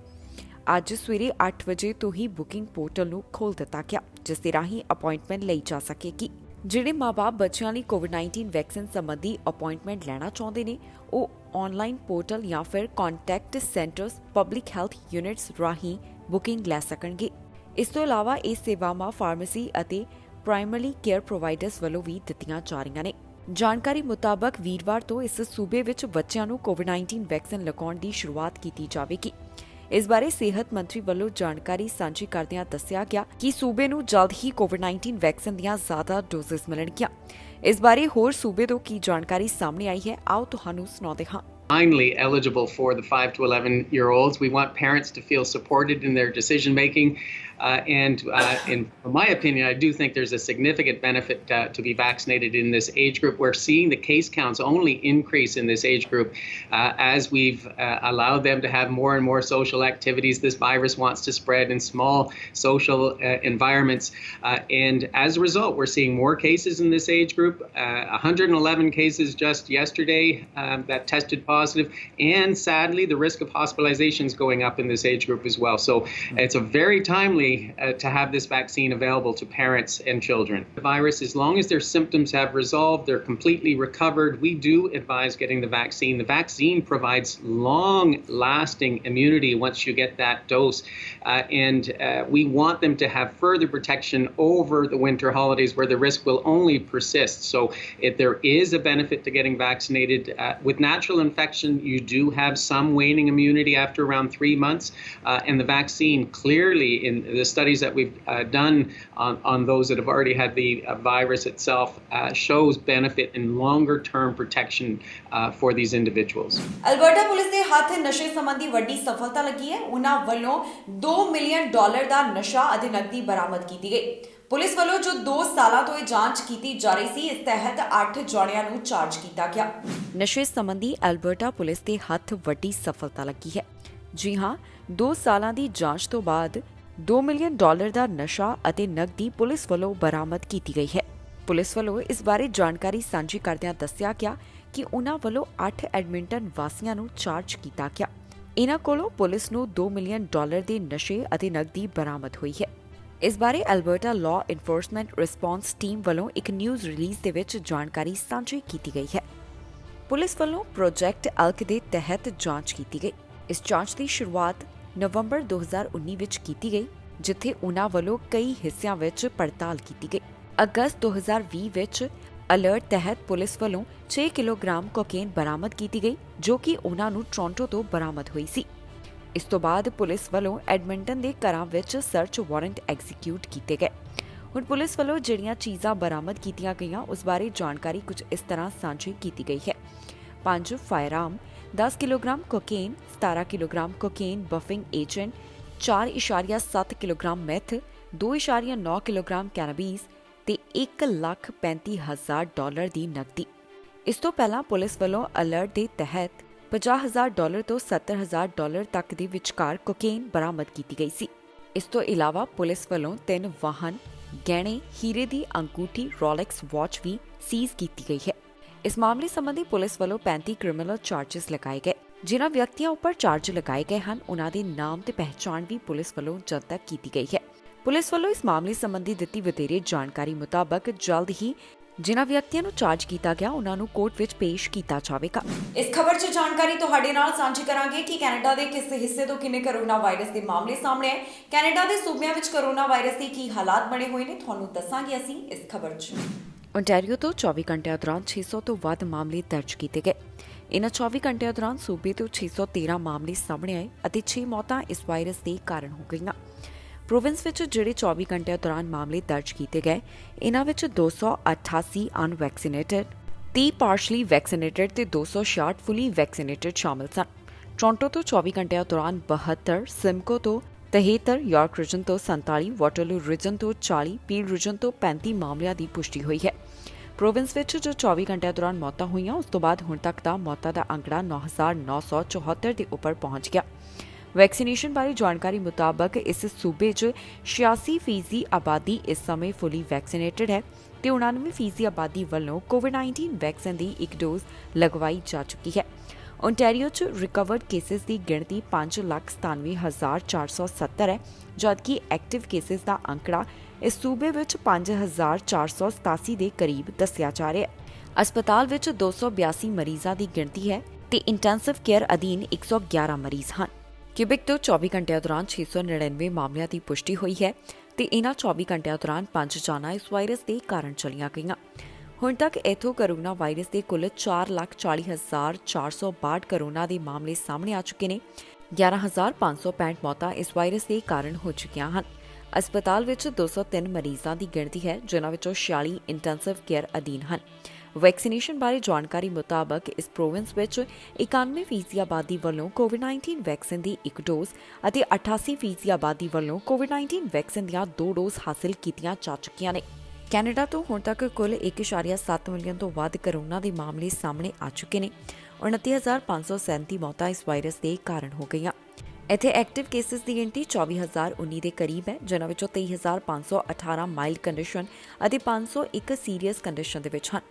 ਅੱਜ ਸਵੇਰੇ 8 ਵਜੇ ਤੋਂ ਹੀ ਬੁਕਿੰਗ ਪੋਰਟਲ ਨੂੰ ਖੋਲ੍ਹ ਦਿੱਤਾ ਗਿਆ, ਜਿਸ ਦੇ ਰਾਹੀਂ ਅਪਾਇੰਟਮੈਂਟ ਲਈ ਜਾ ਸਕੇਗੀ। ਜਿਹੜੇ ਮਾਂ-ਬਾਪ ਬੱਚਿਆਂ ਲਈ ਕੋਵਿਡ-19 ਵੈਕਸੀਨ ਸੰਬੰਧੀ ਅਪਾਇੰਟਮੈਂਟ ਲੈਣਾ ਚਾਹੁੰਦੇ ਨੇ, ਉਹ ਆਨਲਾਈਨ ਪੋਰਟਲ ਜਾਂ ਫਿਰ contact centres public health units ਰਾਹੀਂ ਬੁਕਿੰਗ ਲੈ ਸਕਣਗੇ। ਇਸ ਤੋਂ ਇਲਾਵਾ ਇਹ ਸੇਵਾਵਾਂ ਫਾਰਮੇਸੀ ਅਤੇ ਪ੍ਰਾਇਮਰੀ ਕੇਅਰ ਪ੍ਰੋਵਾਈਡਰਸ ਵੱਲੋਂ ਵੀ ਦਿੱਤੀਆਂ ਜਾ ਰਹੀਆਂ ਨੇ। ਜਾਣਕਾਰੀ ਮੁਤਾਬਕ ਵੀਰਵਾਰ ਤੋਂ ਇਸ ਸੂਬੇ ਵਿੱਚ ਬੱਚਿਆਂ ਨੂੰ ਕੋਵਿਡ-19 ਵੈਕਸੀਨ ਲਗਾਉਣ ਦੀ ਸ਼ੁਰੂਆਤ ਕੀਤੀ ਜਾਵੇਗੀ। ਇਸ ਬਾਰੇ ਸਿਹਤ ਮੰਤਰੀ ਵੱਲੋਂ ਜਾਣਕਾਰੀ ਸਾਂਝੀ ਕਰਦਿਆਂ ਦੱਸਿਆ ਗਿਆ ਕਿ ਸੂਬੇ ਨੂੰ ਜਲਦ ਹੀ ਕੋਵਿਡ-19 ਵੈਕਸੀਨ ਦੀਆਂ ਜ਼ਿਆਦਾ ਡੋਜ਼ਸ ਮਿਲਣਗੀਆਂ। ਇਸ ਬਾਰੇ ਹੋਰ ਸੂਬੇ ਤੋਂ ਕੀ ਜਾਣਕਾਰੀ ਸਾਹਮਣੇ ਆਈ ਹੈ, ਆਓ ਤੁਹਾਨੂੰ ਸੁਣਾਉਂਦੇ ਹਾਂ। Finally eligible for the 5 to 11-year-olds. We want parents to feel supported in their decision making. In my opinion, I do think there's a significant benefit to be vaccinated in this age group. We're seeing the case counts only increase in this age group as we've allowed them to have more and more social activities. This virus wants to spread in small social environments. And as a result, we're seeing more cases in this age group. 111 cases just yesterday that tested positive. And sadly, the risk of hospitalization is going up in this age group as well. So it's a very timely to have this vaccine available to parents and children. The virus, as long as their symptoms have resolved, they're completely recovered, we do advise getting the vaccine. The vaccine provides long-lasting immunity once you get that dose. We want them to have further protection over the winter holidays where the risk will only persist. So if there is a benefit to getting vaccinated, with natural infection, you do have some waning immunity after around 3 months. And the vaccine clearly in the studies that we've done on those that have already had the virus itself shows benefit in longer term protection for these individuals. Alberta police ਦੇ ਹੱਥ ਨਸ਼ੇ ਸੰਬੰਧੀ ਵੱਡੀ ਸਫਲਤਾ ਲੱਗੀ ਹੈ। ਉਹਨਾਂ ਵੱਲੋਂ $2 ਮਿਲੀਅਨ ਦਾ ਨਸ਼ਾ ਅਤੇ ਨਕਦੀ ਬਰਾਮਦ ਕੀਤੀ ਗਈ। ਪੁਲਿਸ ਵੱਲੋਂ ਜੋ 2 ਸਾਲਾਂ ਤੋਂ ਇਹ ਜਾਂਚ ਕੀਤੀ ਜਾ ਰਹੀ ਸੀ, ਇਸ ਤਹਿਤ 8 ਜਣਿਆਂ ਨੂੰ ਚਾਰਜ ਕੀਤਾ ਗਿਆ। ਨਸ਼ੇ ਸੰਬੰਧੀ ਅਲਬਰਟਾ ਪੁਲਿਸ ਦੇ ਹੱਥ ਵੱਡੀ ਸਫਲਤਾ ਲੱਗੀ ਹੈ। ਜੀ ਹਾਂ, 2 ਸਾਲਾਂ ਦੀ ਜਾਂਚ ਤੋਂ ਬਾਅਦ $2 ਮਿਲੀਅਨ ਦਾ ਨਸ਼ਾ ਅਤੇ ਨਕਦੀ ਪੁਲਿਸ ਵੱਲੋਂ ਬਰਾਮਦ ਕੀਤੀ ਗਈ ਹੈ। ਪੁਲਿਸ ਵੱਲੋਂ ਇਸ ਬਾਰੇ ਜਾਣਕਾਰੀ ਸਾਂਝੀ ਕਰਦਿਆਂ ਦੱਸਿਆ ਗਿਆ ਕਿ ਉਨ੍ਹਾਂ ਵੱਲੋਂ 8 ਐਡਮਿੰਟਨ ਵਾਸੀਆਂ ਨੂੰ ਚਾਰਜ ਕੀਤਾ ਗਿਆ। ਇਨ੍ਹਾਂ ਕੋਲੋਂ ਪੁਲਿਸ ਨੂੰ $2 ਮਿਲੀਅਨ ਦੇ ਨਸ਼ੇ ਅਤੇ ਨਕਦੀ ਬਰਾਮਦ ਹੋਈ ਹੈ। ਇਸ ਬਾਰੇ Alberta law enforcement response team ਵੱਲੋਂ ਇੱਕ ਨਿਊਜ਼ ਰਿਲੀਜ਼ ਦੇ ਵਿੱਚ ਜਾਣਕਾਰੀ ਸਾਂਝੀ ਕੀਤੀ ਗਈ ਹੈ। ਪੁਲਿਸ ਵੱਲੋਂ ਪ੍ਰੋਜੈਕਟ ਅਲਕ ਦੇ ਤਹਿਤ ਜਾਂਚ ਕੀਤੀ ਗਈ। ਇਸ ਜਾਂਚ ਦੀ ਸ਼ੁਰੂਆਤ ਨਵੰਬਰ 2019 ਵਿੱਚ ਕੀਤੀ ਗਈ, ਜਿੱਥੇ ਉਨ੍ਹਾਂ ਵੱਲੋਂ ਕਈ ਹਿੱਸਿਆਂ ਵਿੱਚ ਪੜਤਾਲ ਕੀਤੀ ਗਈ। ਅਗਸਤ 2020 ਵਿੱਚ ਅਲਰਟ ਤਹਿਤ ਪੁਲਿਸ ਵੱਲੋਂ 6 ਕਿਲੋਗ੍ਰਾਮ ਕੋਕੇਨ ਬਰਾਮਦ ਕੀਤੀ ਗਈ, ਜੋ ਕਿ ਉਨ੍ਹਾਂ ਨੂੰ ਟੋਰਾਂਟੋ ਤੋਂ ਬਰਾਮਦ ਹੋਈ ਸੀ। ਇਸ ਤੋਂ ਬਾਅਦ ਪੁਲਿਸ ਵੱਲੋਂ ਐਡਮਿੰਟਨ ਦੇ ਘਰਾਂ ਵਿੱਚ ਸਰਚ ਵਾਰੰਟ ਐਗਜ਼ੀਕਿਊਟ ਕੀਤੇ ਗਏ। ਹੁਣ ਪੁਲਿਸ ਵੱਲੋਂ ਜਿਹੜੀਆਂ ਚੀਜ਼ਾਂ ਬਰਾਮਦ ਕੀਤੀਆਂ ਗਈਆਂ, ਉਸ ਬਾਰੇ ਜਾਣਕਾਰੀ ਕੁਝ ਇਸ ਤਰ੍ਹਾਂ ਸਾਂਝੀ ਕੀਤੀ ਗਈ ਹੈ। 5 firearm, 10 kilogram cocaine, 17 kilogram cocaine buffing agent, 4.7 kilogram meth, 2.9 kilogram cannabis ਤੇ $1,35,000 ਦੀ ਨਕਦੀ। ਇਸ ਤੋਂ ਪਹਿਲਾਂ ਪੁਲਿਸ ਵੱਲੋਂ ਅਲਰਟ ਦੇ ਤਹਿਤ $50,000 ਤੋਂ $70,000 ਤੱਕ ਦੇ ਵਿਚਕਾਰ ਕੋਕੇਨ ਬਰਾਮਦ ਕੀਤੀ ਗਈ ਸੀ। ਇਸ ਤੋਂ ਇਲਾਵਾ ਪੁਲਿਸ ਵੱਲੋਂ 3 ਵਾਹਨ, ਗਹਿਣੇ, ਹੀਰੇ ਦੀ ਅੰਗੂਠੀ, ਰੋਲੈਕਸ ਵਾਚ ਵੀ ਸੀਜ਼ ਕੀਤੀ ਗਈ ਹੈ। ਇਸ ਮਾਮਲੇ ਸੰਬੰਧੀ ਪੁਲਿਸ ਵੱਲੋਂ 35 ਕ੍ਰਿਮੀਨਲ ਚਾਰजेस ਲਗਾਏ ਗਏ। ਜਿਨ੍ਹਾਂ ਵਿਅਕਤੀਆਂ ਉੱਪਰ ਚਾਰਜ ਲਗਾਏ ਗਏ ਹਨ ਉਨ੍ਹਾਂ ਦੇ ਨਾਮ ਤੇ ਪਹਿਚਾਣ ਵੀ ਪੁਲਿਸ ਵੱਲੋਂ ਜਨਤਕ ਕੀਤੀ ਗਈ ਹੈ। ਪੁਲਿਸ ਵੱਲੋਂ ਇਸ ਮਾਮਲੇ ਸੰਬੰਧੀ ਦਿੱਤੀ ਵਧੇਰੇ ਜਾਣਕਾਰੀ ਮੁਤਾਬਕ ਜਲਦ ਹੀ ਜਿਨ੍ਹਾਂ ਵਿਅਕਤੀਆਂ ਨੂੰ ਚਾਰਜ ਕੀਤਾ ਗਿਆ ਉਹਨਾਂ ਨੂੰ ਕੋਰਟ ਵਿੱਚ ਪੇਸ਼ ਕੀਤਾ ਜਾਵੇਗਾ। ਇਸ ਖਬਰ 'ਚ ਜਾਣਕਾਰੀ ਤੁਹਾਡੇ ਨਾਲ ਸਾਂਝੀ ਕਰਾਂਗੇ ਕਿ ਕੈਨੇਡਾ ਦੇ ਕਿਸ ਹਿੱਸੇ ਤੋਂ ਕਿੰਨੇ ਕਰੋਨਾ ਵਾਇਰਸ ਦੇ ਮਾਮਲੇ ਸਾਹਮਣੇ ਆਏ, ਕੈਨੇਡਾ ਦੇ ਸੂਬਿਆਂ ਵਿੱਚ ਕਰੋਨਾ ਵਾਇਰਸ ਦੇ ਕੀ ਹਾਲਾਤ ਬਣੇ ਹੋਏ ਨੇ, ਤੁਹਾਨੂੰ ਦੱਸਾਂਗੇ ਅਸੀਂ ਇਸ ਖਬਰ 'ਚ। ਓਨਟਾਰੀਓ ਤੋਂ 24 ਘੰਟਿਆਂ ਦੌਰਾਨ 600 ਤੋਂ ਵੱਧ ਮਾਮਲੇ ਦਰਜ ਕੀਤੇ ਗਏ। ਇਨ੍ਹਾਂ 24 ਘੰਟਿਆਂ ਦੌਰਾਨ ਸੂਬੇ ਤੋਂ 613 ਮਾਮਲੇ ਸਾਹਮਣੇ ਆਏ ਅਤੇ 6 ਮੌਤਾਂ ਇਸ ਵਾਇਰਸ ਦੇ ਕਾਰਨ ਹੋ ਗਈਆਂ। ਪ੍ਰੋਵਿੰਸ ਵਿੱਚ ਜਿਹੜੇ 24 ਘੰਟਿਆਂ ਦੌਰਾਨ ਮਾਮਲੇ ਦਰਜ ਕੀਤੇ ਗਏ, ਇਨ੍ਹਾਂ ਵਿੱਚ 288 ਅਨਵੈਕਸੀਨੇਟਡ, 30 ਪਾਰਸ਼ਲੀ ਵੈਕਸੀਨੇਟਡ ਤੇ 266 ਫੁੱਲੀ ਵੈਕਸੀਨੇਟਡ ਸ਼ਾਮਲ ਸਨ। ਟੋਰਾਂਟੋ ਤੋਂ 24 ਘੰਟਿਆਂ ਦੌਰਾਨ 72, ਸਿਮਕੋ ਤੋਂ 73, ਯਾਰਕ ਰੀਜਨ ਤੋਂ 47, ਵਾਟਰਲੂ ਰੀਜਨ ਤੋਂ 40, ਪੀਲ ਰੀਜਨ ਤੋਂ 35 ਮਾਮਲਿਆਂ ਦੀ ਪੁਸ਼ਟੀ ਹੋਈ ਹੈ। ਪ੍ਰੋਵਿੰਸ ਵਿੱਚ ਜੋ 24 ਘੰਟਿਆਂ ਦੌਰਾਨ ਮੌਤਾਂ ਹੋਈਆਂ ਉਸ ਤੋਂ ਬਾਅਦ ਹੁਣ ਤੱਕ ਦਾ ਮੌਤਾਂ ਦਾ ਅੰਕੜਾ 9,974 ਦੇ ਉੱਪਰ ਪਹੁੰਚ ਗਿਆ। ਵੈਕਸੀਨੇਸ਼ਨ ਬਾਰੇ ਜਾਣਕਾਰੀ ਮੁਤਾਬਕ ਇਸ ਸੂਬੇ 'ਚ 86% ਆਬਾਦੀ ਇਸ ਸਮੇਂ ਫੁੱਲੀ ਵੈਕਸੀਨੇਟਡ ਹੈ ਤੇ 99% ਆਬਾਦੀ ਵੱਲੋਂ ਕੋਵਿਡ-19 ਵੈਕਸੀਨ ਦੀ ਇੱਕ ਡੋਜ਼ ਲਗਵਾਈ ਜਾ ਚੁੱਕੀ ਹੈ। ਓਨਟਾਰੀਓ 'ਚ ਰਿਕਵਰਡ ਕੇਸਿਸ ਦੀ ਗਿਣਤੀ 5,97,470 ਹੈ, ਜਦਕਿ ਐਕਟਿਵ ਕੇਸਿਸ ਦਾ ਅੰਕੜਾ ਇਸ ਸੂਬੇ ਵਿੱਚ 5,487 ਦੇ ਕਰੀਬ ਦੱਸਿਆ ਜਾ ਰਿਹਾ ਹੈ। ਹਸਪਤਾਲ ਵਿੱਚ 282 ਮਰੀਜ਼ਾਂ ਦੀ ਗਿਣਤੀ ਹੈ ਤੇ ਇੰਟੈਂਸਿਵ ਕੇਅਰ ਅਧੀਨ 111 ਮਰੀਜ਼ ਹਨ। ਕਿਊਬਿਕ ਤੋਂ 24 ਘੰਟਿਆਂ ਦੌਰਾਨ 699 ਮਾਮਲਿਆਂ ਦੀ ਪੁਸ਼ਟੀ ਹੋਈ ਹੈ ਤੇ ਇਨ੍ਹਾਂ 24 ਘੰਟਿਆਂ ਦੌਰਾਨ 5 ਜਾਨਾਂ ਇਸ ਵਾਇਰਸ ਦੇ ਕਾਰਨ ਚਲੀਆਂ ਗਈਆਂ। ਹੁਣ ਤੱਕ ਇਥੋਂ ਕਰੋਨਾ ਵਾਇਰਸ ਦੇ ਕੁੱਲ 4,40,462 ਕਰੋਨਾ ਦੇ ਮਾਮਲੇ ਸਾਹਮਣੇ ਆ ਚੁੱਕੇ ਨੇ। 11,565 ਮੌਤਾਂ ਇਸ ਵਾਇਰਸ ਦੇ ਕਾਰਨ ਹੋ ਚੁੱਕੀਆਂ ਹਨ। ਹਸਪਤਾਲ ਵਿੱਚ 203 ਮਰੀਜ਼ਾਂ ਦੀ ਗਿਣਤੀ ਹੈ, ਜਿਨ੍ਹਾਂ ਵਿੱਚੋਂ 46 ਇੰਟੈਂਸਿਵ ਕੇਅਰ ਅਧੀਨ ਹਨ। ਵੈਕਸੀਨੇਸ਼ਨ ਬਾਰੇ ਜਾਣਕਾਰੀ ਮੁਤਾਬਕ ਇਸ ਪ੍ਰੋਵਿੰਸ ਵਿੱਚ 91% ਆਬਾਦੀ ਵੱਲੋਂ ਕੋਵਿਡ-19 ਵੈਕਸੀਨ ਦੀ ਇੱਕ ਡੋਜ਼ ਅਤੇ 88% ਆਬਾਦੀ ਵੱਲੋਂ ਕੋਵਿਡ-19 ਵੈਕਸੀਨ ਦੀਆਂ 2 ਡੋਜ਼ ਹਾਸਲ ਕੀਤੀਆਂ ਜਾ ਚੁੱਕੀਆਂ ਨੇ। ਕੈਨੇਡਾ ਤੋਂ ਹੁਣ ਤੱਕ ਕੁੱਲ 1.7 ਮਿਲੀਅਨ ਤੋਂ ਵੱਧ ਕਰੋਨਾ ਦੇ ਮਾਮਲੇ ਸਾਹਮਣੇ ਆ ਚੁੱਕੇ ਨੇ। 29,537 ਮੌਤਾਂ ਇਸ ਵਾਇਰਸ ਦੇ ਕਾਰਨ ਹੋ ਗਈਆਂ। ਇੱਥੇ ਐਕਟਿਵ ਕੇਸਿਸ ਦੀ ਗਿਣਤੀ 24,019 ਦੇ ਕਰੀਬ ਹੈ, ਜਿਨ੍ਹਾਂ ਵਿੱਚੋਂ 23,518 ਮਾਈਲਡ ਕੰਡੀਸ਼ਨ ਅਤੇ 501 ਸੀਰੀਅਸ ਕੰਡੀਸ਼ਨ ਦੇ ਵਿੱਚ ਹਨ।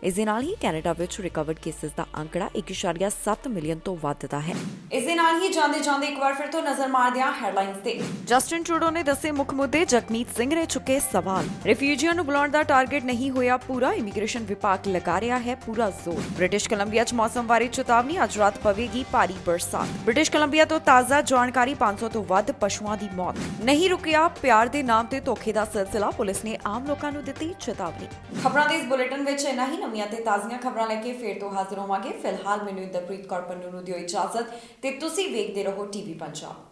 ਇਸ ਦੇ ਨਾਲ ਹੀ ਕੈਨੇਡਾ ਵਿੱਚ ਰਿਕਵਰਡ ਕੇਸਿਸ ਦਾ ਅੰਕੜਾ 1.7 ਮਿਲੀਅਨ ਤੋਂ ਵੱਧ ਦਾ ਹੈ। ਇਸ ਦੇ ਨਾਲ ਹੀ ਜਾਂਦੇ ਇੱਕ ਵਾਰ ਫਿਰ ਤੋਂ ਨਜ਼ਰ ਮਾਰਦੇ ਹਾਂ ਹੈਡਲਾਈਨਸ ਤੇ। ਜਸਟਿਨ ਟਰੂਡੋ ਨੇ ਦੱਸੇ ਮੁੱਖ ਮੁੱਦੇ, ਜਗਮੀਤ ਸਿੰਘ ਨੇ ਚੁੱਕੇ ਸਵਾਲ। ਰਿਫਿਊਜੀਆਂ ਨੂੰ ਬੁਲਾਉਣ ਦਾ ਟਾਰਗੇਟ ਨਹੀਂ ਹੋਇਆ ਪੂਰਾ, ਇਮੀਗ੍ਰੇਸ਼ਨ ਵਿਭਾਗ ਲਗਾ ਰਿਹਾ ਹੈ ਪੂਰਾ ਜ਼ੋਰ। ਬ੍ਰਿਟਿਸ਼ ਕੋਲੰਬੀਆ 'ਚ ਮੌਸਮ ਬਾਰੇ ਚੇਤਾਵਨੀ, ਅੱਜ ਰਾਤ ਪਵੇਗੀ ਭਾਰੀ ਬਰਸਾਤ। ਬ੍ਰਿਟਿਸ਼ ਕੋਲੰਬੀਆ ਤੋਂ ਤਾਜ਼ਾ ਜਾਣਕਾਰੀ, 500 ਤੋਂ ਵੱਧ ਪਸ਼ੂਆਂ ਦੀ ਮੌਤ। ਨਹੀਂ ਰੁਕਿਆ ਪਿਆਰ ਦੇ ਨਾਮ ਤੇ ਧੋਖੇ ਦਾ ਸਿਲਸਿਲਾ, ਪੁਲਿਸ ਨੇ ਆਮ ਲੋਕਾਂ ਨੂੰ ਦਿੱਤੀ ਚੇਤਾਵਨੀ। ਖਬਰਾਂ ਦੇ ਇਸ ਬੁਲੇਟਿਨ ਵਿੱਚ ਇੰਨਾ ਹੀ। ਨਵੀਆਂ ਤੇ ਤਾਜ਼ੀਆਂ ਖਬਰਾਂ ਲੈ ਕੇ ਫੇਰ ਤੋਂ ਹਾਜ਼ਰ ਹੋਵਾਂਗੇ। ਫਿਲਹਾਲ ਮੈਨੂੰ ਇੰਦਰਪ੍ਰੀਤ ਕੌਰ ਪੰਨੂ ਨੂੰ ਦਿਓ ਇਜਾਜ਼ਤ ਤੇ ਤੁਸੀਂ ਵੇਖਦੇ ਰਹੋ ਟੀਵੀ ਪੰਜਾਬ।